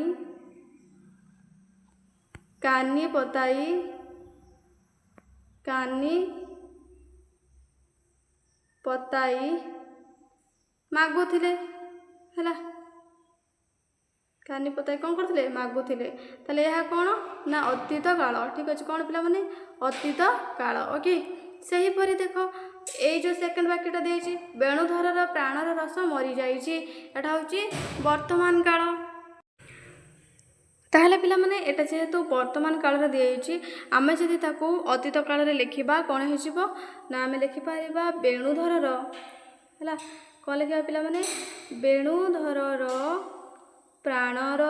कानी पताई मागुथिले हला कानी पताई कौन करथिले मागुथिले ताले यह कौन ना अतीत काल। ठीक अच्छे कौन पिला माने अतीत काल ओके सही परी देख ये जो सेकंड वाक्यटा देछि बेणुधरर प्राणर रस मरी जाइछि एटा होछि वर्तमान काल ताहले पिला माने एटा जेहेतु वर्तमान काल रे दियछि आमे जदि ताकू अतीत काल रे लिखिबा कोन हेजिबो ना आमे लिखि पारिबा बेणुधरर हला कोन लिखिबा पिला माने बेणुधरर प्राणर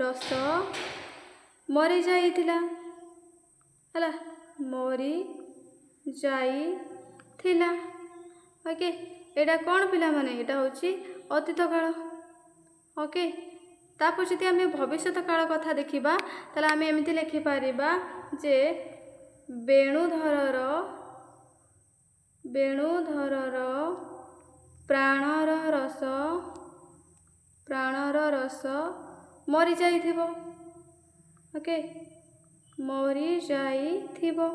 रस मरी जाइथिला हला मरी जाइथिला ओके एटा कोन पिला माने एटा होछि अतीत काल ओके तापर जदि आमे भविष्यत काल कथा देखिबा ताले आमे एमिति लिखि पारिबा जे बेणुधरर प्राणर रस मरी जाइथिबो ओके मरी जाइथिबो।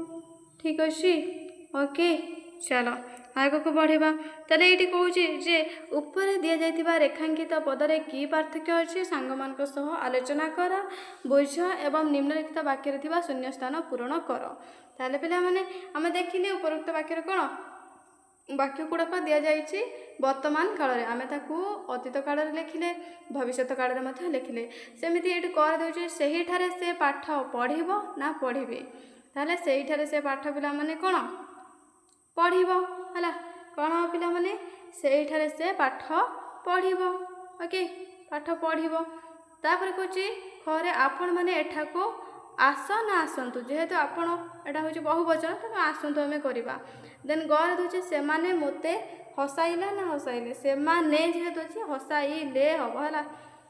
ठीक अछि ओके चलो ଆଗକୁ ବଢ଼ିବା। ତାହେଲେ ଏଇଠି କହୁଛି ଯେ ଉପରେ ଦିଆଯାଇଥିବା ରେଖାଙ୍କିତ ପଦରେ କି ପାର୍ଥକ୍ୟ ଅଛି ସାଙ୍ଗମାନଙ୍କ ସହ ଆଲୋଚନା କର, ବୁଝ ଏବଂ ନିମ୍ନଲିଖିତ ବାକ୍ୟରେ ଥିବା ଶୂନ୍ୟସ୍ଥାନ ପୂରଣ କର। ତାହେଲେ ପିଲାମାନେ ଆମେ ଦେଖିଲେ ଉପରୋକ୍ତ ବାକ୍ୟରେ କ'ଣ ବାକ୍ୟ ଗୁଡ଼ାକ ଦିଆଯାଇଛି ବର୍ତ୍ତମାନ କାଳରେ, ଆମେ ତାକୁ ଅତୀତ କାଳରେ ଲେଖିଲେ, ଭବିଷ୍ୟତ କାଳରେ ମଧ୍ୟ ଲେଖିଲେ। ସେମିତି ଏଇଠି କରିଦେଉଛି ସେହିଠାରେ ସେ ପାଠ ପଢ଼ିବ ନା ପଢ଼ିବେ। ତାହେଲେ ସେଇଠାରେ ସେ ପାଠ ପିଲାମାନେ କ'ଣ ପଢ଼ିବ ହେଲା, କ'ଣ ପିଲାମାନେ ସେଇଠାରେ ସେ ପାଠ ପଢ଼ିବ। ଓକେ, ପାଠ ପଢ଼ିବ। ତାପରେ କହୁଛି ଖରେ ଆପଣମାନେ ଏଠାକୁ ଆସ ନା ଆସନ୍ତୁ, ଯେହେତୁ ଆପଣ ଏଇଟା ହେଉଛି ବହୁବଚନ ତେଣୁ ଆସନ୍ତୁ ଆମେ କରିବା। ଦେନ୍ ଗରେ ଦେଉଛି ସେମାନେ ମୋତେ ହସାଇଲା ନା ହସାଇଲେ, ସେମାନେ ଯେହେତୁ ଅଛି ହସାଇଲେ ହେବ ହେଲା।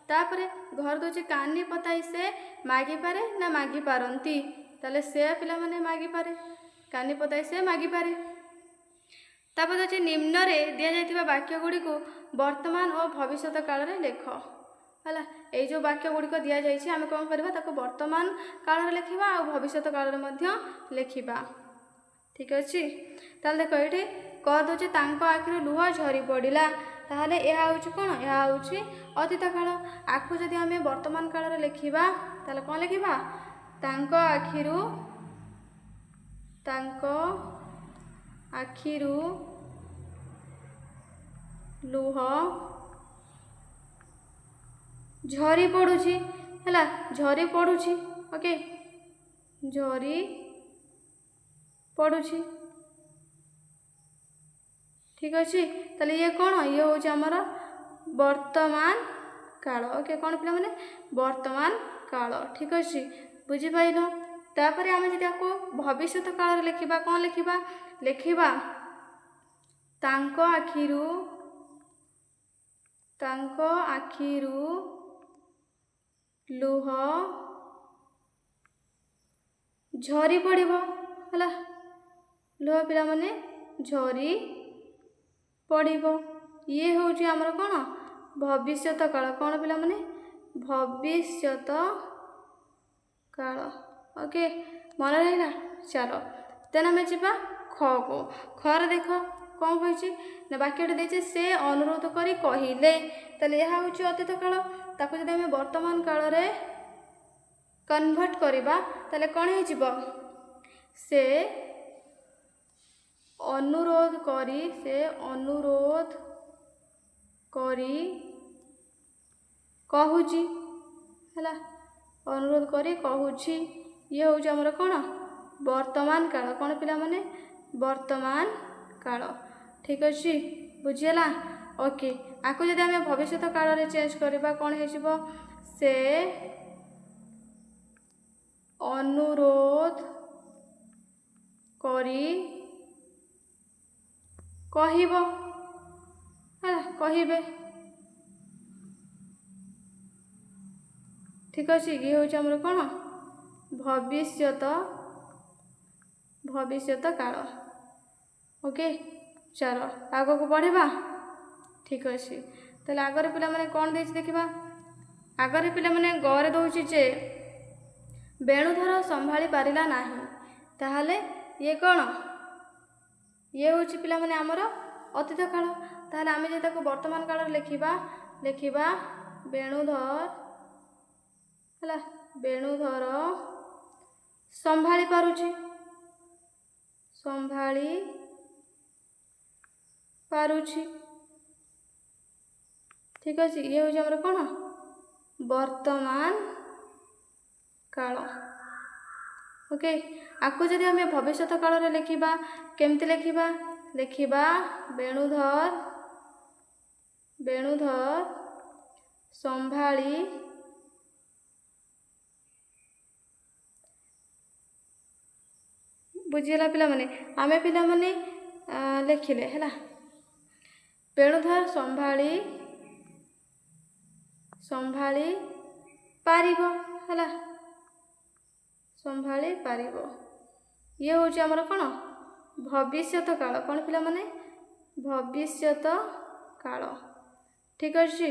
ତାପରେ ଘର ଦେଉଛି କାନି ପତାଇ ସେ ମାଗିପାରେ ନା ମାଗିପାରନ୍ତି, ତାହେଲେ ସେ ପିଲାମାନେ ମାଗିପାରେ, କାନି ପତାଇ ସେ ମାଗିପାରେ। ତାପରେ ହେଉଛି ନିମ୍ନରେ ଦିଆଯାଇଥିବା ବାକ୍ୟ ଗୁଡ଼ିକୁ ବର୍ତ୍ତମାନ ଓ ଭବିଷ୍ୟତ କାଳରେ ଲେଖ ହେଲା। ଏଇ ଯେଉଁ ବାକ୍ୟ ଗୁଡ଼ିକ ଦିଆଯାଇଛି ଆମେ କ'ଣ କରିବା, ତାକୁ ବର୍ତ୍ତମାନ କାଳରେ ଲେଖିବା ଆଉ ଭବିଷ୍ୟତ କାଳରେ ମଧ୍ୟ ଲେଖିବା। ଠିକ୍ ଅଛି। ତାହେଲେ ଦେଖ ଏଇଠି କରିଦେଉଛି ତାଙ୍କ ଆଖିରୁ ଲୁହ ଝରି ପଡ଼ିଲା, ତାହେଲେ ଏହା ହେଉଛି କ'ଣ, ଏହା ହେଉଛି ଅତୀତ କାଳ। ଆକୁ ଯଦି ଆମେ ବର୍ତ୍ତମାନ କାଳରେ ଲେଖିବା ତାହେଲେ କ'ଣ ଲେଖିବା, ତାଙ୍କ ଆଖିରୁ ଲୁହ ଝରି ପଡ଼ୁଛି ହେଲା, ଝରି ପଡ଼ୁଛି। ଓକେ, ଝରି ପଡ଼ୁଛି। ଠିକ୍ ଅଛି। ତାହେଲେ ଇଏ କ'ଣ, ଇଏ ହେଉଛି ଆମର ବର୍ତ୍ତମାନ କାଳ। ଓକେ, କ'ଣ ପିଲାମାନେ ବର୍ତ୍ତମାନ କାଳ। ଠିକ୍ ଅଛି, ବୁଝିପାରିଲ। ତାପରେ ଆମେ ଯଦି ଆକୁ ଭବିଷ୍ୟତ କାଳରେ ଲେଖିବା କ'ଣ ଲେଖିବା, ଲେଖିବା ତାଙ୍କ ଆଖିରୁ ଲୁହ ଝରି ପଡ଼ିବ ହେଲା, ଲୁହ ପିଲାମାନେ ଝରି ପଡ଼ିବ। ଇଏ ହେଉଛି ଆମର କ'ଣ ଭବିଷ୍ୟତ କାଳ। କ'ଣ ପିଲାମାନେ ଭବିଷ୍ୟତ କାଳ। ଓକେ, ମନେ ରହିଲା। ଚାଲ ଦେନ୍ ଆମେ ଯିବା ଖକୁ। ଖରେ ଦେଖ କ'ଣ କହିଛି ନା ବାକ୍ୟଟି ଦେଇଛି ସେ ଅନୁରୋଧ କରି କହିଲେ, ତାହେଲେ ଏହା ହେଉଛି ଅତୀତ କାଳ। ତାକୁ ଯଦି ଆମେ ବର୍ତ୍ତମାନ କାଳରେ କନଭର୍ଟ କରିବା ତାହେଲେ କ'ଣ ହେଇଯିବ, ସେ ଅନୁରୋଧ କରି କହୁଛି ହେଲା, ଅନୁରୋଧ କରି କହୁଛି। ଇଏ ହେଉଛି ଆମର କ'ଣ ବର୍ତ୍ତମାନ କାଳ। କ'ଣ ପିଲାମାନେ ବର୍ତ୍ତମାନ କାଳ। ଠିକ୍ ଅଛି, ବୁଝିହେଲା। ଓକେ, ଆକୁ ଯଦି ଆମେ ଭବିଷ୍ୟତ କାଳରେ ଚେଞ୍ଜ କରିବା କ'ଣ ହେଇଯିବ, ସେ ଅନୁରୋଧ କରି କହିବ ହେଲା, କହିବେ। ଠିକ୍ ଅଛି, ଇଏ ହେଉଛି ଆମର କ'ଣ ଭବିଷ୍ୟତ କାଳ। ଓକେ, ଚାଲ ଆଗକୁ ବଢ଼ିବା। ଠିକ୍ ଅଛି। ତାହେଲେ ଆଗରେ ପିଲାମାନେ କ'ଣ ଦେଇଛି ଦେଖିବା। ଆଗରେ ପିଲାମାନେ ଗରେ ଦେଉଛି ଯେ ବେଣୁଧର ସମ୍ଭାଳି ପାରିଲା ନାହିଁ, ତାହେଲେ ଇଏ କ'ଣ, ଇଏ ହେଉଛି ପିଲାମାନେ ଆମର ଅତୀତ କାଳ। ତାହେଲେ ଆମେ ଯଦି ତାକୁ ବର୍ତ୍ତମାନ କାଳରେ ଲେଖିବା, ଲେଖିବା ବେଣୁଧର ହେଲା, ବେଣୁଧର ସମ୍ଭାଳି ପାରୁଛି, ସମ୍ଭାଳି ପାରୁଛି। ଠିକ୍ ଅଛି, ଇଏ ହେଉଛି ଆମର କ'ଣ ବର୍ତ୍ତମାନ କାଳ। ଓକେ, ଆକୁ ଯଦି ଆମେ ଭବିଷ୍ୟତ କାଳରେ ଲେଖିବା କେମିତି ଲେଖିବା, ଲେଖିବା ବେଣୁଧର ସମ୍ଭାଳି ବୁଝିଗଲା ପିଲାମାନେ। ଆମେ ପିଲାମାନେ ଲେଖିଲେ ହେଲା, ବେଣୁଧର ସମ୍ଭାଳି ପାରିବ ହେଲା, ସମ୍ଭାଳି ପାରିବ। ଇଏ ହେଉଛି ଆମର କ'ଣ ଭବିଷ୍ୟତ କାଳ। କ'ଣ ପିଲାମାନେ ଭବିଷ୍ୟତ କାଳ। ଠିକ୍ ଅଛି।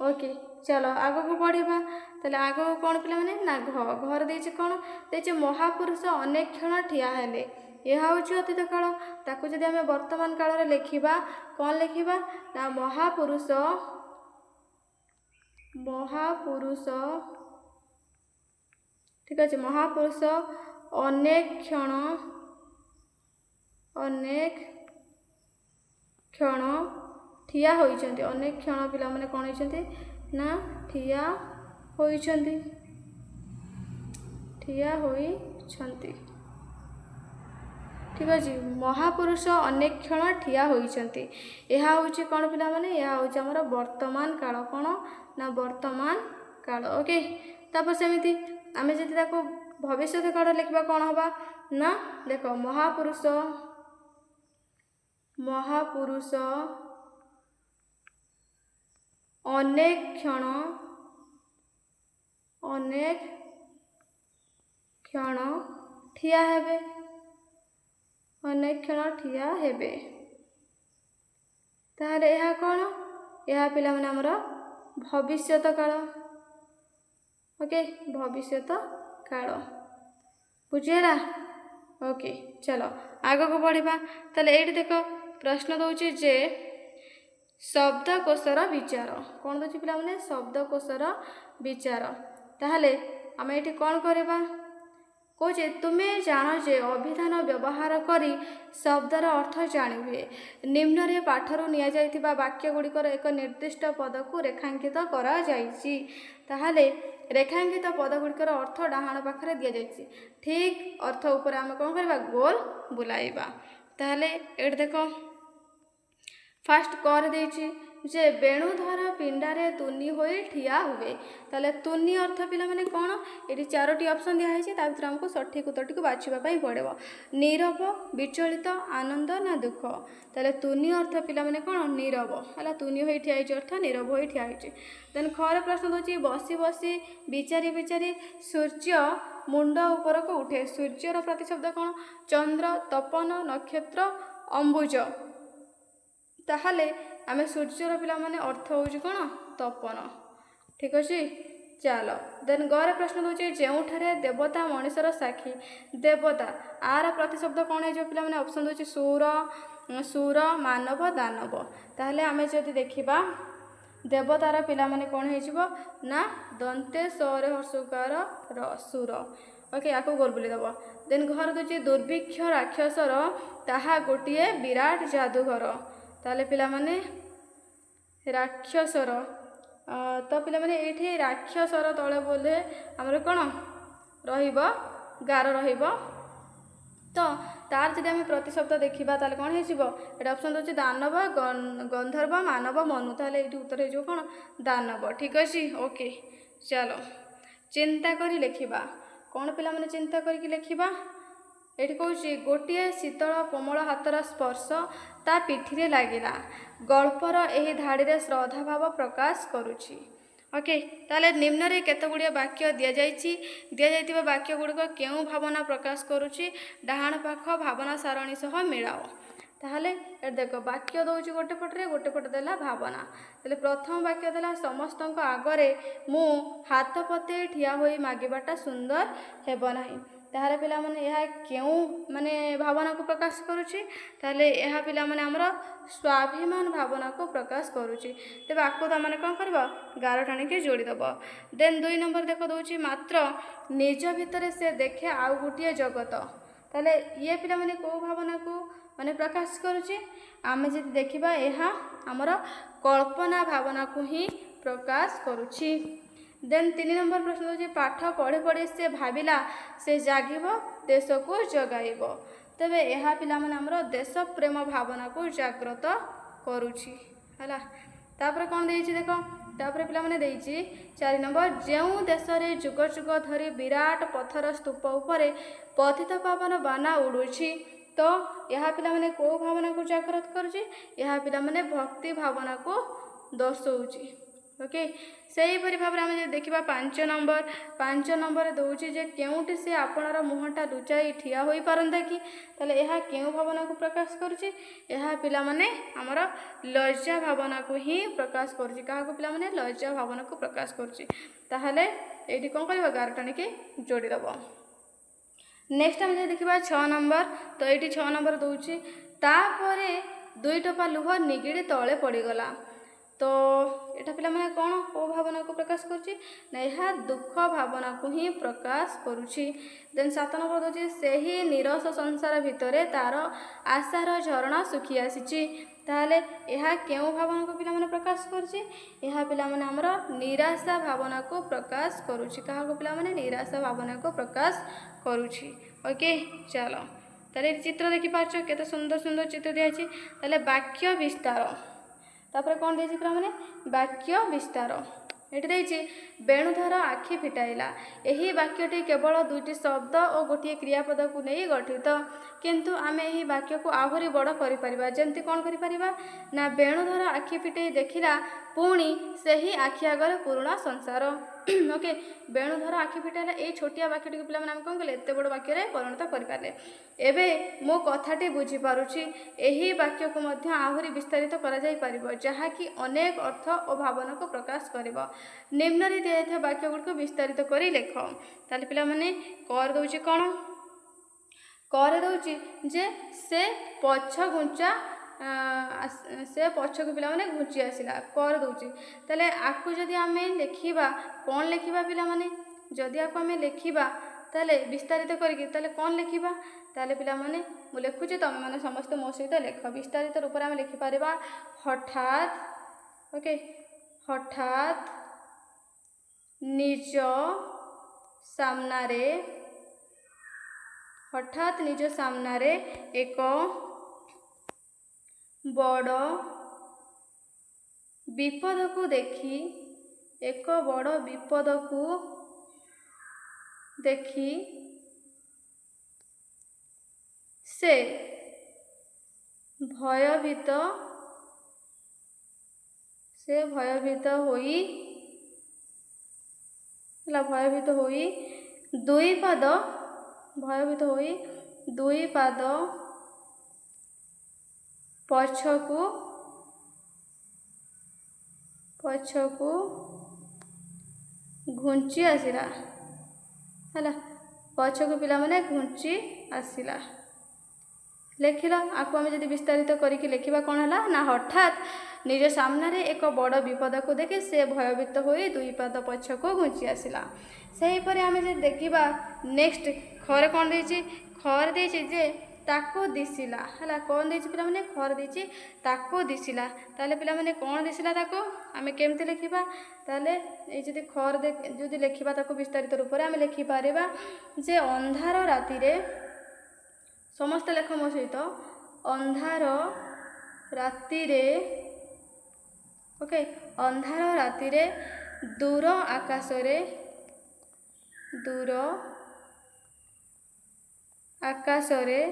ଓକେ, ଚାଲ ଆଗକୁ ବଢ଼ିବା। ତାହେଲେ ଆଗକୁ କ'ଣ ପିଲାମାନେ ନା ଘର ଦେଇଛି, କ'ଣ ଦେଇଛି ମହାପୁରୁଷ ଅନେକ କ୍ଷଣ ଠିଆ ହେଲେ, ଏହା ହେଉଛି ଅତୀତ କାଳ। ତାକୁ ଯଦି ଆମେ ବର୍ତ୍ତମାନ କାଳରେ ଲେଖିବା କ'ଣ ଲେଖିବା ନା ମହାପୁରୁଷ ଠିକ୍ ଅଛି। ମହାପୁରୁଷ ଅନେକ କ୍ଷଣ ଠିଆ ହୋଇଛନ୍ତି। ଅନେକ କ୍ଷଣ ପିଲାମାନେ କ'ଣ ହୋଇଛନ୍ତି ନା ଠିଆ ହୋଇଛନ୍ତି। ଠିକ୍ ଅଛି। ମହାପୁରୁଷ ଅନେକ କ୍ଷଣ ଠିଆ ହୋଇଛନ୍ତି। ଏହା ହେଉଛି କ'ଣ ପିଲାମାନେ, ଏହା ହେଉଛି ଆମର ବର୍ତ୍ତମାନ କାଳ। କ'ଣ ନା ବର୍ତ୍ତମାନ କାଳ। ଓକେ। ତାପରେ ସେମିତି ଆମେ ଯଦି ତାକୁ ଭବିଷ୍ୟତ କାଳ ଲେଖିବା କ'ଣ ହେବା ନା ଦେଖ ମହାପୁରୁଷ ଅନେକ କ୍ଷଣ ଠିଆ ହେବେ। ତାହେଲେ ଏହା କ'ଣ, ଏହା ପିଲାମାନେ ଆମର ଭବିଷ୍ୟତ କାଳ। ଓକେ, ଭବିଷ୍ୟତ କାଳ ବୁଝିହେଲା। ଓକେ, ଚାଲ ଆଗକୁ ବଢ଼ିବା। ତାହେଲେ ଏଇଠି ଦେଖ ପ୍ରଶ୍ନ ଦେଉଛି ଯେ ଶବ୍ଦକୋଷର ବିଚାର। କ'ଣ ଦେଉଛି ପିଲାମାନେ, ଶବ୍ଦକୋଷର ବିଚାର। ତାହେଲେ ଆମେ ଏଇଠି କ'ଣ କରିବା, କହୁଛେ ତୁମେ ଜାଣ ଯେ ଅଭିଧାନ ବ୍ୟବହାର କରି ଶବ୍ଦର ଅର୍ଥ ଜାଣିହୁଏ। ନିମ୍ନରେ ପାଠରୁ ନିଆଯାଇଥିବା ବାକ୍ୟ ଗୁଡ଼ିକର ଏକ ନିର୍ଦ୍ଦିଷ୍ଟ ପଦକୁ ରେଖାଙ୍କିତ କରାଯାଇଛି। ତାହେଲେ ରେଖାଙ୍କିତ ପଦ ଗୁଡ଼ିକର ଅର୍ଥ ଡାହାଣ ପାଖରେ ଦିଆଯାଇଛି। ଠିକ୍ ଅର୍ଥ ଉପରେ ଆମେ କ'ଣ କରିବା, ଗୋଲ ବୁଲାଇବା। ତାହେଲେ ଏଇଠି ଦେଖ ଫାଷ୍ଟ କରିଦେଇଛି ଯେ ବେଣୁଧର ପିଣ୍ଡାରେ ତୁନି ହୋଇ ଠିଆ ହୁଏ। ତାହେଲେ ତୁନି ଅର୍ଥ ପିଲାମାନେ କ'ଣ, ଏଠି 4ଟି ଅପସନ୍ ଦିଆହେଇଛି। ତା ଭିତରେ ଆମକୁ ସଠିକ୍ ଉତ୍ତରଟିକୁ ବାଛିବା ପାଇଁ ପଡ଼ିବ। ନୀରବ, ବିଚଳିତ, ଆନନ୍ଦ ନା ଦୁଃଖ। ତାହେଲେ ତୁନି ଅର୍ଥ ପିଲାମାନେ କ'ଣ, ନୀରବ ହେଲା। ତୁନି ହୋଇ ଠିଆ ହେଇଛି ଅର୍ଥ ନୀରବ ହୋଇ ଠିଆ ହେଇଛି। ଦେନ୍ ଖରେ ପ୍ରଶ୍ନ ଦେଉଛି ବସି ବସି ବିଚାରି ବିଚାରି ସୂର୍ଯ୍ୟ ମୁଣ୍ଡ ଉପରକୁ ଉଠେ। ସୂର୍ଯ୍ୟର ପ୍ରତିଶବ୍ଦ କ'ଣ, ଚନ୍ଦ୍ର, ତପନ, ନକ୍ଷତ୍ର, ଅମ୍ବୁଜ। ତାହେଲେ ଆମେ ସୂର୍ଯ୍ୟର ପିଲାମାନେ ଅର୍ଥ ହେଉଛି କ'ଣ, ତପନ। ଠିକ୍ ଅଛି। ଚାଲ ଦେନ୍ ଗରେ ପ୍ରଶ୍ନ ଦେଉଛି ଯେଉଁଠାରେ ଦେବତା ମଣିଷର ସାକ୍ଷୀ। ଦେବତା ଆର ପ୍ରତିଶବ୍ଦ କ'ଣ ହେଇଯିବ ପିଲାମାନେ, ଅପସନ୍ ଦେଉଛି ସୁର, ମାନବ, ଦାନବ। ତାହେଲେ ଆମେ ଯଦି ଦେଖିବା ଦେବତାର ପିଲାମାନେ କ'ଣ ହେଇଯିବ ନା ଦନ୍ତେ ସରେ ହର୍ଷୁକାର ର ସୁର। ଓକେ, ଆକୁ ଗୋଲ ବୁଲିଦେବ। ଦେନ୍ ଘର ଦେଉଛି ଦୁର୍ଭିକ୍ଷ ରାକ୍ଷସର ତାହା ଗୋଟିଏ ବିରାଟ ଯାଦୁଘର। ତାହେଲେ ପିଲାମାନେ ରାକ୍ଷସର ତ ପିଲାମାନେ ଏଇଠି ରାକ୍ଷସର ତଳେ ବୋଲେ ଆମର କ'ଣ ରହିବ, ଗାର ରହିବ। ତ ତାର ଯଦି ଆମେ ପ୍ରତିଶବ୍ଦ ଦେଖିବା ତାହେଲେ କ'ଣ ହେଇଯିବ, ଏଇଟା ଅପସନ୍ ଦେଉଛି ଦାନବ, ଗନ୍ଧର୍ବ, ମାନବ, ମନୁ। ତାହେଲେ ଏଇଠି ଉତ୍ତର ହେଇଯିବ କ'ଣ, ଦାନବ। ଠିକ୍ ଅଛି। ଓକେ, ଚାଲ ଚିନ୍ତା କରି ଲେଖିବା। କ'ଣ ପିଲାମାନେ ଚିନ୍ତା କରିକି ଲେଖିବା, ଏଠି କହୁଛି ଗୋଟିଏ ଶୀତଳ କୋମଳ ହାତର ସ୍ପର୍ଶ ତା ପିଠିରେ ଲାଗିଲା। ଗଳ୍ପର ଏହି ଧାଡ଼ିରେ ଶ୍ରଦ୍ଧାଭାବ ପ୍ରକାଶ କରୁଛି। ଓକେ, ତାହେଲେ ନିମ୍ନରେ କେତେଗୁଡ଼ିଏ ବାକ୍ୟ ଦିଆଯାଇଛି। ଦିଆଯାଇଥିବା ବାକ୍ୟ ଗୁଡ଼ିକ କେଉଁ ଭାବନା ପ୍ରକାଶ କରୁଛି, ଡାହାଣ ପାଖ ଭାବନା ସାରଣୀ ସହ ମିଳାଅ। ତାହେଲେ ଏଠି ଦେଖ ବାକ୍ୟ ଦେଉଛି ଗୋଟେ ପଟରେ, ଗୋଟେ ପଟେ ଦେଲା ଭାବନା। ତାହେଲେ ପ୍ରଥମ ବାକ୍ୟ ଦେଲା ସମସ୍ତଙ୍କ ଆଗରେ ମୁଁ ହାତ ପତେଇ ଠିଆ ହୋଇ ମାଗିବାଟା ସୁନ୍ଦର ହେବ ନାହିଁ। ତାହେଲେ ପିଲାମାନେ ଏହା କେଉଁ ଭାବନାକୁ ପ୍ରକାଶ କରୁଛି, ତାହେଲେ ଏହା ପିଲାମାନେ ଆମର ସ୍ୱାଭିମାନ ଭାବନାକୁ ପ୍ରକାଶ କରୁଛି। ତେବେ ଆକୁ ତୁମେ କ'ଣ କରିବ, ଗାର ଟାଣିକି ଯୋଡ଼ିଦେବ। ଦେନ୍ 2 ନମ୍ବର ଦେଖ ଦେଉଛି ମାତ୍ର ନିଜ ଭିତରେ ସେ ଦେଖେ ଆଉ ଗୋଟିଏ ଜଗତ। ତାହେଲେ ଇଏ ପିଲାମାନେ କେଉଁ ଭାବନାକୁ ପ୍ରକାଶ କରୁଛି, ଆମେ ଯଦି ଦେଖିବା ଏହା ଆମର କଳ୍ପନା ଭାବନାକୁ ହିଁ ପ୍ରକାଶ କରୁଛି। ଦେନ୍ 3 ନମ୍ବର ପ୍ରଶ୍ନ ହେଉଛି ପାଠ ପଢ଼ି ପଢ଼ି ସେ ଭାବିଲା ସେ ଜାଗିବ ଦେଶକୁ ଜଗାଇବ। ତେବେ ଏହା ପିଲାମାନେ ଆମର ଦେଶ ପ୍ରେମ ଭାବନାକୁ ଜାଗ୍ରତ କରୁଛି ହେଲା। ତାପରେ କ'ଣ ଦେଇଛି ଦେଖ, ତାପରେ ପିଲାମାନେ ଦେଇଛି 4 ନମ୍ବର ଯେଉଁ ଦେଶରେ ଯୁଗ ଯୁଗ ଧରି ବିରାଟ ପଥର ସ୍ତୂପ ଉପରେ ପତିତ ପାବନ ବାନା ଉଡ଼ୁଛି। ତ ଏହା ପିଲାମାନେ କେଉଁ ଭାବନାକୁ ଜାଗ୍ରତ କରୁଛି, ଏହା ପିଲାମାନେ ଭକ୍ତି ଭାବନାକୁ ଦର୍ଶାଉଛି। ଓକେ, ସେହିପରି ଭାବରେ ଆମେ ଯଦି ଦେଖିବା 5 ନମ୍ବରରେ ଦେଉଛି ଯେ କେଉଁଠି ସେ ଆପଣର ମୁହଁଟା ଲୁଚାଇ ଠିଆ ହୋଇପାରନ୍ତା କି। ତାହେଲେ ଏହା କେଉଁ ଭାବନାକୁ ପ୍ରକାଶ କରୁଛି, ଏହା ପିଲାମାନେ ଆମର ଲଜ୍ଜା ଭାବନାକୁ ହିଁ ପ୍ରକାଶ କରୁଛି। କାହାକୁ ପିଲାମାନେ, ଲଜ୍ଜା ଭାବନାକୁ ପ୍ରକାଶ କରୁଛି। ତାହେଲେ ଏଇଠି କ'ଣ କରିବ, ଗାର ଟାଣିକି ଯୋଡ଼ିଦେବ। नेक्स्ट आम देखा 6 नंबर। तो ये 6 नंबर दूची तापरे 2 टोपा लुह निगिड़ी तले पड़गला। तो यहाँ पे कौन को भावना को प्रकाश करुच्ची ना यह दुख भावना को ही प्रकाश करुच्ची। देन 7 नंबर दूसरी से ही निरस संसार भितर तार आशार झरणा सुखी आसी। ताहले यह क्यों भावना को पिला प्रकाश करुच्ची यह पिला आमर निराशा भावना को प्रकाश करुच्ची। क्या पिला निराशा भावना को प्रकाश करुच्ची। ओके चलो ताले चित्र देखि पार्छ केते सुंदर सुंदर चित्र दिया ताले वाक्य विस्तार तापर कौन देखिए पूरा मैंने वाक्य विस्तार ये बेणुधर आखि फिटाइला। यही वाक्यटी केवल 2टी शब्द और गोटे क्रियापद को नहीं गठित किंतु आमे यही वाक्य को आहरी बड़ करिपरिबा। जेमती कौन करिपरिबा ना बेणुधर आखि फिटाई देखिला पुणी से ही आखि आगे पुराणा संसार। ओके बेणुधर आखि फिटाइला ये छोटिया वाक्यटी को पिला माने कौन कले एते बड़ वाक्य रे परिणत करिपारे। एबे मो कथाटी बुझी पारुछि एही वाक्य को मध्य आहरी विस्तारित करा जाय परिबो जहा कि अनेक अर्थ और भावना को प्रकाश करिवो। निम्न रे दिया वाक्य गुड को विस्तारित करी लेख। ताले पिला माने कर दउछि कोन कर दउछि जे से पछ घुंचा से पछ को पिला माने घुंची आसिला कर दउछि। ताले आकु जदि आमे लेखिबा कोन लेखिबा पिला माने जदि आकु आमे लेखिबा ताले विस्तारित करिकि ताले कोन लेखिबा ताले पिला माने मु लेखुछि तमे माने समस्त मो सहित लेख। विस्तारित रूप में आमे लेखि पारिबा हठात। ओके हठात निज सामनारे हठात निज सामनारे एक बड़ विपद को देखी एक बड़ विपद को देखी से भयभीत होई दुई पाद पछकू घुंची आसिला है पछकू पिला माने घुंची आसिला। लेखिल आपको आम जब विस्तारित करके लेखा कौन है ना हठात निज सामने एक बड़ विपद को देखे से भयभीत हो 2 पाद पछको घुंची आसिला। सेहीपरि आम जब देखा नेक्स्ट खरे कौन देछि खर देछि जे ताको दिसिला है कौन देछि पिला माने खर देछि ताको दिसिला। ताले पिला माने कौन दिसिला ताको आमे केमते लेखिबा ताले ए जदि खर जदि लेखिबा ताको विस्तारित रूप में आमे लेखि पारिबा जे अंधार राति रे समस्त लेख मो सहित अंधार राति रे। ओके अंधार राति रे दूर आकाश रे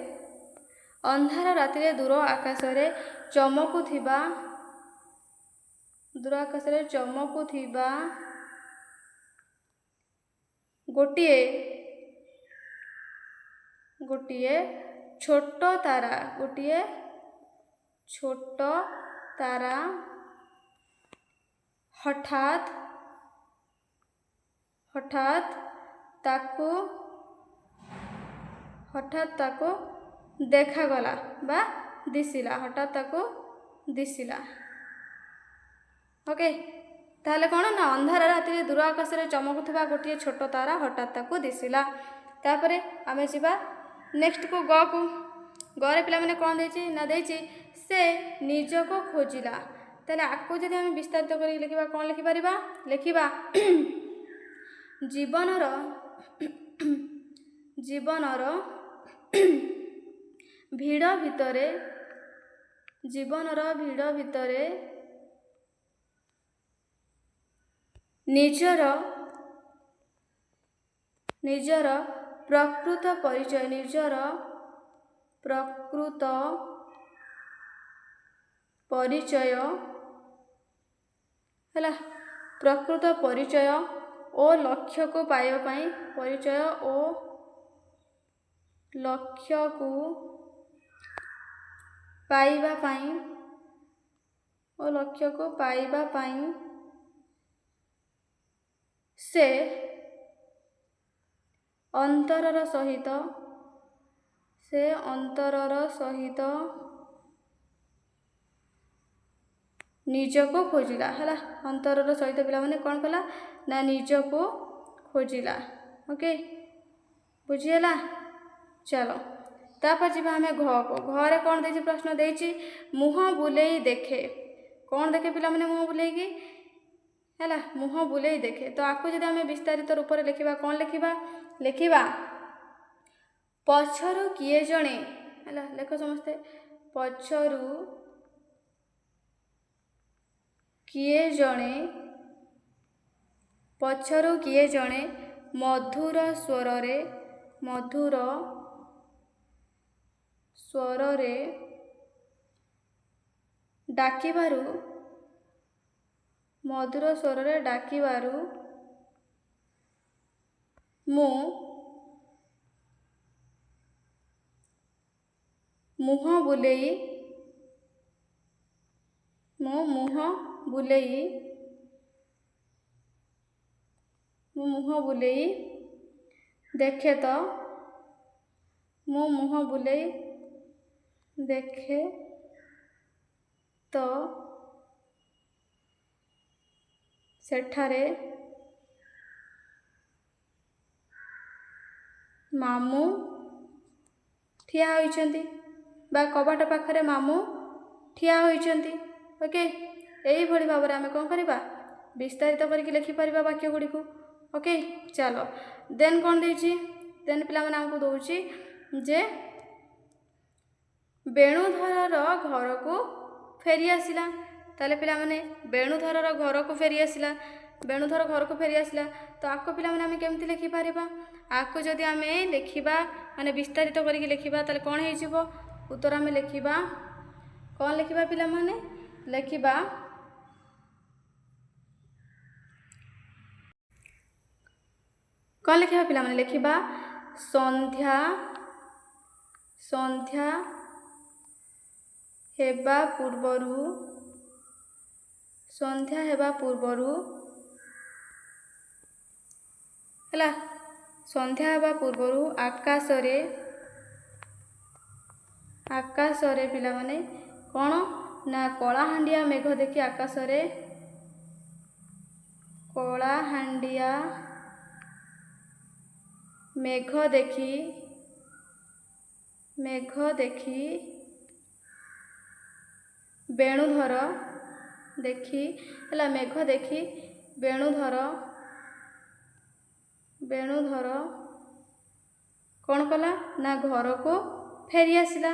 अंधार राति रे दूर आकाश रे चमकुथिबा गोटिए छोट तारा हठात ताको देखागला बा दिसिला हठात ताको दिसिला। ओके ताहले कौन ना अंधार राति दूर आकाश रे चमकुथिबा गोटे छोट तारा हठात ताको दिसिला। तापरे आमे जिबा नेक्स्ट को गरे पिला माने कौन देछि ना देछि से निज को खोजिला। ताले आको जदि आमे विस्तारित करि लिखिबा कौन लिखि परिबा लिखिबा जीवनर भीड़ भितरे निजर प्रकृत परिचय ओ लक्ष्य को पाइबा पई परिचय ओ लक्ष्य को पाइबा पई से अंतरर सहित से अंतरर सहित निजको खोजिला है अंतरर सहित पिला माने कौन कला ना निजको खोजिला। ओके बुझीगला। चलो तापर जी आम घ को घरे कौन दे प्रश्न देछि मुह बुलेई देखे कौन देखे पिला माने मुह बुलेई है मुह बुलेई देखे। तो आपको जब आम विस्तारित रूप में लिखा कौन लिखा लिखा पछरु किए जणे है लेख समस्ते पछरु किए जणे पछरु किए जणे मधुर स्वरे डाकिबारु मधुर स्वरे डाकिबारु मु मुह बुलेई देखे तो मुह बुलेई देखे तो सेठारे मामू ठिया होइचंती बा कबाट पाखरे मामू ठिया होइचंती। ओके यही भली भाव आम कौन करवा विस्तारित करके लिखिपर वाक्य गुड़ी को। ओके चलो देन कौन देछि देन पिला माने हमको दउछि जे बेणुधर घर को फेरी आसिला ताले पिला माने बेणुधर घर को फेरी आसिला बेणुधर घर को फेरी आसिला। तो आपको पिला माने आमे केमति लिखि पारिबा आपको जदि आमे लिखिबा माने विस्तारित करके लिखिबा ताले कोन हे जिवो उत्तर आमे लिखिबा कौन लिखिबा पिला माने लिखिबा कौन लिखिबा पिला माने लिखिबा संध्या हेबा पूर्वरु हला संध्या हेबा पूर्वरु आकाशरे पिला माने कौन ना कलाहांडिया मेघ देखी आकाशरे कलाहांडिया मेघ देखी बेणुधर देखी है मेघ देखी बेणुधर कौन कला ना घर को फेरी आसिला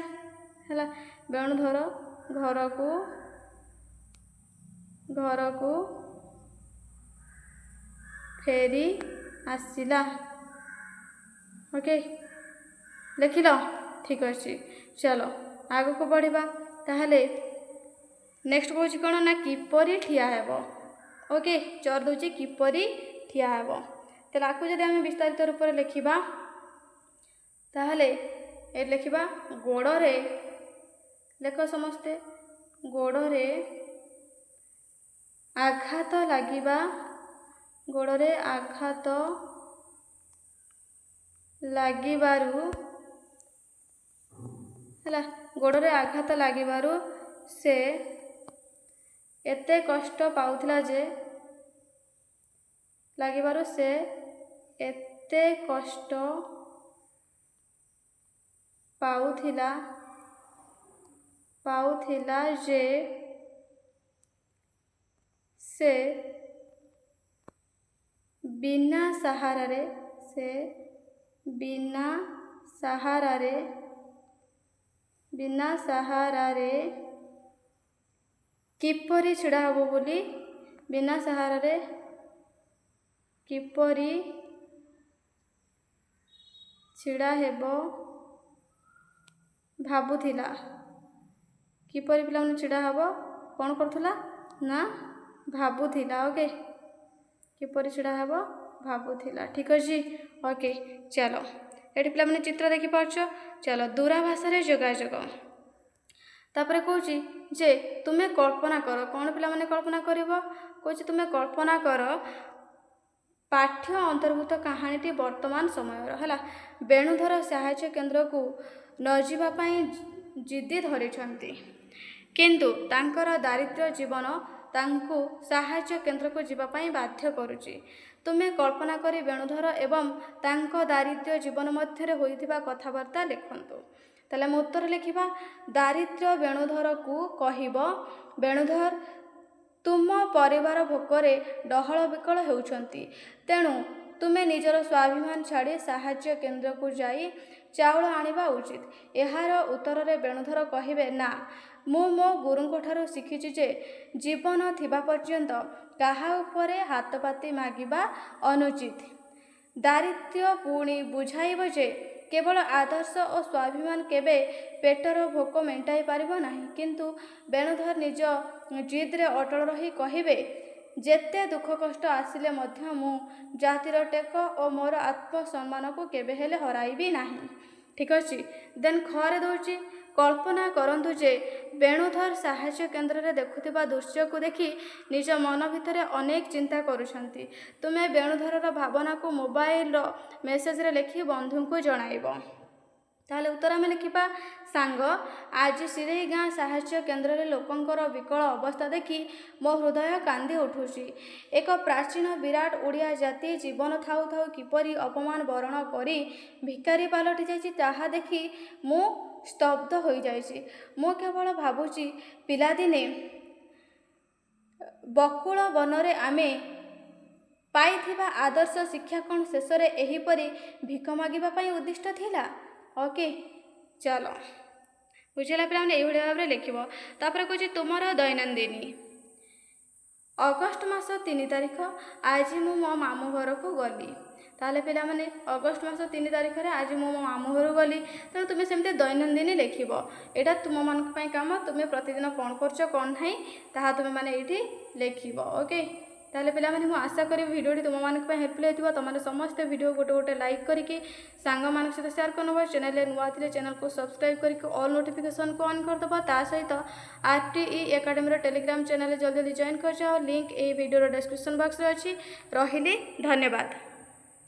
है बेणुधर घर को फेरी आसिला। ओके लिखिल ठीक अच्छे। चलो आग को बढ़िबा ताहले नेक्स्ट कौच कौन ना किपरि ठिया हेब। ओके चर दूची किपरि ठिया हेब तेल आपको जब आम विस्तारित रूप में लिखा ताहले ए लिखा गोड़े लेख समस्ते गोड़े आघात लागिबा गोड़े आघात लागिबारु है गोड़े आघात लागिबारु से एते कष्ट पाउथिला जे लागिबारु से एते कष्ट पाउथिला जे से बिना सहारारे किपरि छिड़ा हबो बोली बिना सहारारे किपरि छिड़ा हेबो भाबुथिला किपरि पिला माने छिड़ा हबो कौन करथुला ना भाबुथिला। ओके किपरि छिड़ा हबो भाबुथिला ठीक अछि। ओके चलो एठी पिला माने चित्र देखि पाछ। चलो दूरभाषा रे जोगाजोग तापर कहूँ जे तुम्हें कल्पना कर कौन पिला माने कल्पना करिवो कहूँ तुम्हें कल्पना कर पाठ्य अंतर्भुक्त कहानीटी वर्तमान समय है बेणुधर साहाय्य केन्द्र को ନ ଯିବା ପାଇଁ ଜିଦି ଧରିଛନ୍ତି, କିନ୍ତୁ ତାଙ୍କର ଦାରିଦ୍ର୍ୟ ଜୀବନ ତାଙ୍କୁ ସାହାଯ୍ୟ କେନ୍ଦ୍ରକୁ ଯିବା ପାଇଁ ବାଧ୍ୟ କରୁଛି। ତୁମେ କଳ୍ପନା କରି ବେଣୁଧର ଏବଂ ତାଙ୍କ ଦାରିଦ୍ର୍ୟ ଜୀବନ ମଧ୍ୟରେ ହୋଇଥିବା କଥାବାର୍ତ୍ତା ଲେଖନ୍ତୁ। ତାହେଲେ ଆମେ ଉତ୍ତର ଲେଖିବା। ଦାରିଦ୍ର୍ୟ ବେଣୁଧରକୁ କହିବ, ବେଣୁଧର, ତୁମ ପରିବାର ଭୋକରେ ଡହଳ ବିକଳ ହେଉଛନ୍ତି, ତେଣୁ ତୁମେ ନିଜର ସ୍ୱାଭିମାନ ଛାଡ଼ି ସାହାଯ୍ୟ କେନ୍ଦ୍ରକୁ ଯାଇ ଚାଉଳ ଆଣିବା ଉଚିତ। ଏହାର ଉତ୍ତରରେ ବେଣୁଧର କହିବେ, ନା, ମୁଁ ମୋ ଗୁରୁଙ୍କଠାରୁ ଶିଖିଛି ଯେ ଜୀବନ ଥିବା ପର୍ଯ୍ୟନ୍ତ କାହା ଉପରେ ହାତପାତି ମାଗିବା ଅନୁଚିତ। ଦାରିଦ୍ର୍ୟ ପୁଣି ବୁଝାଇବ ଯେ କେବଳ ଆଦର୍ଶ ଓ ସ୍ୱାଭିମାନ କେବେ ପେଟର ଭୋକ ମେଣ୍ଟାଇ ପାରିବ ନାହିଁ। କିନ୍ତୁ ବେଣୁଧର ନିଜ ଜିଦ୍ରେ ଅଟଳ ରହି କହିବେ, ଯେତେ ଦୁଃଖ କଷ୍ଟ ଆସିଲେ ମଧ୍ୟ ମୁଁ ଜାତିର ଟେକ ଓ ମୋର ଆତ୍ମସମ୍ମାନକୁ କେବେ ହେଲେ ହରାଇବି ନାହିଁ। ଠିକ୍ ଅଛି। ଦେନ୍ ଖରେ ଦେଉଛି, କଳ୍ପନା କରନ୍ତୁ ଯେ ବେଣୁଧର ସାହାଯ୍ୟ କେନ୍ଦ୍ରରେ ଦେଖୁଥିବା ଦୃଶ୍ୟକୁ ଦେଖି ନିଜ ମନ ଭିତରେ ଅନେକ ଚିନ୍ତା କରୁଛନ୍ତି। ତୁମେ ବେଣୁଧରର ଭାବନାକୁ ମୋବାଇଲର ମେସେଜରେ ଲେଖି ବନ୍ଧୁଙ୍କୁ ଜଣାଇବ। ତାହେଲେ ଉତ୍ତର ଆମେ ଲେଖିବା, ସାଙ୍ଗ, ଆଜି ସିରେଇ ଗାଁ ସାହାଯ୍ୟ କେନ୍ଦ୍ରରେ ଲୋକଙ୍କର ବିକଳ ଅବସ୍ଥା ଦେଖି ମୋ ହୃଦୟ କାନ୍ଦି ଉଠୁଛି। ଏକ ପ୍ରାଚୀନ ବିରାଟ ଓଡ଼ିଆ ଜାତି ଜୀବନ ଥାଉ ଥାଉ କିପରି ଅପମାନ ବରଣ କରି ଭିକାରୀ ପାଲଟି ଯାଇଛି ତାହା ଦେଖି ମୁଁ ସ୍ତବ୍ଧ ହୋଇଯାଇଛି। ମୁଁ କେବଳ ଭାବୁଛି, ପିଲାଦିନେ ବକୁଳ ବନରେ ଆମେ ପାଇଥିବା ଆଦର୍ଶ ଶିକ୍ଷା କ'ଣ ଶେଷରେ ଏହିପରି ଭିକ ମାଗିବା ପାଇଁ ଉଦ୍ଦିଷ୍ଟ ଥିଲା? ଓକେ, ଚାଲ ବୁଝିଲା ପିଲାମାନେ, ଏଇଭଳି ଭାବରେ ଲେଖିବ। ତାପରେ କହୁଛି ତୁମର ଦୈନନ୍ଦିନୀ। ଅଗଷ୍ଟ ମାସ 3 ତାରିଖ, ଆଜି ମୁଁ ମୋ ମାମୁଁ ଘରକୁ ଗଲି। ତାହେଲେ ପିଲାମାନେ ଅଗଷ୍ଟ ମାସ 3 ତାରିଖରେ ଆଜି ମୁଁ ମୋ ମାମୁଁ ଘରକୁ ଗଲି। ତେଣୁ ତୁମେ ସେମିତି ଦୈନନ୍ଦିନୀ ଲେଖିବ। ଏଇଟା ତୁମମାନଙ୍କ ପାଇଁ କାମ। ତୁମେ ପ୍ରତିଦିନ କ'ଣ କରୁଛ କ'ଣ ନାହିଁ ତାହା ତୁମେମାନେ ଏଇଠି ଲେଖିବ। ଓକେ, ତାହେଲେ ପିଲାମାନେ ମୁଁ ଆଶା କରିବି ଭିଡ଼ିଓଟି ତୁମମାନଙ୍କ ପାଇଁ ହେଲ୍ପଫୁଲ୍ ହେଇଥିବ। ତୁମମାନେ ସମସ୍ତେ ଭିଡ଼ିଓ ଗୋଟେ ଗୋଟେ ଲାଇକ୍ କରିକି ସାଙ୍ଗମାନଙ୍କ ସହିତ ସେୟାର କରିନେବ। ଚ୍ୟାନେଲରେ ନୂଆ ଥିଲେ ଚ୍ୟାନେଲକୁ ସବସ୍କ୍ରାଇବ୍ କରିକି ଅଲ୍ ନୋଟିଫିକେସନକୁ ଅନ୍ କରିଦେବ। ତା ସହିତ RTE ଏକାଡେମୀର ଟେଲିଗ୍ରାମ ଚ୍ୟାନେଲରେ ଜଲ୍ଦି ଜଲ୍ଦି ଜଏନ୍ କରିଯାଅ। ଲିଙ୍କ୍ ଏହି ଭିଡ଼ିଓର ଡେସ୍କ୍ରିପସନ୍ ବକ୍ସରେ ଅଛି। ରହିଲି, ଧନ୍ୟବାଦ।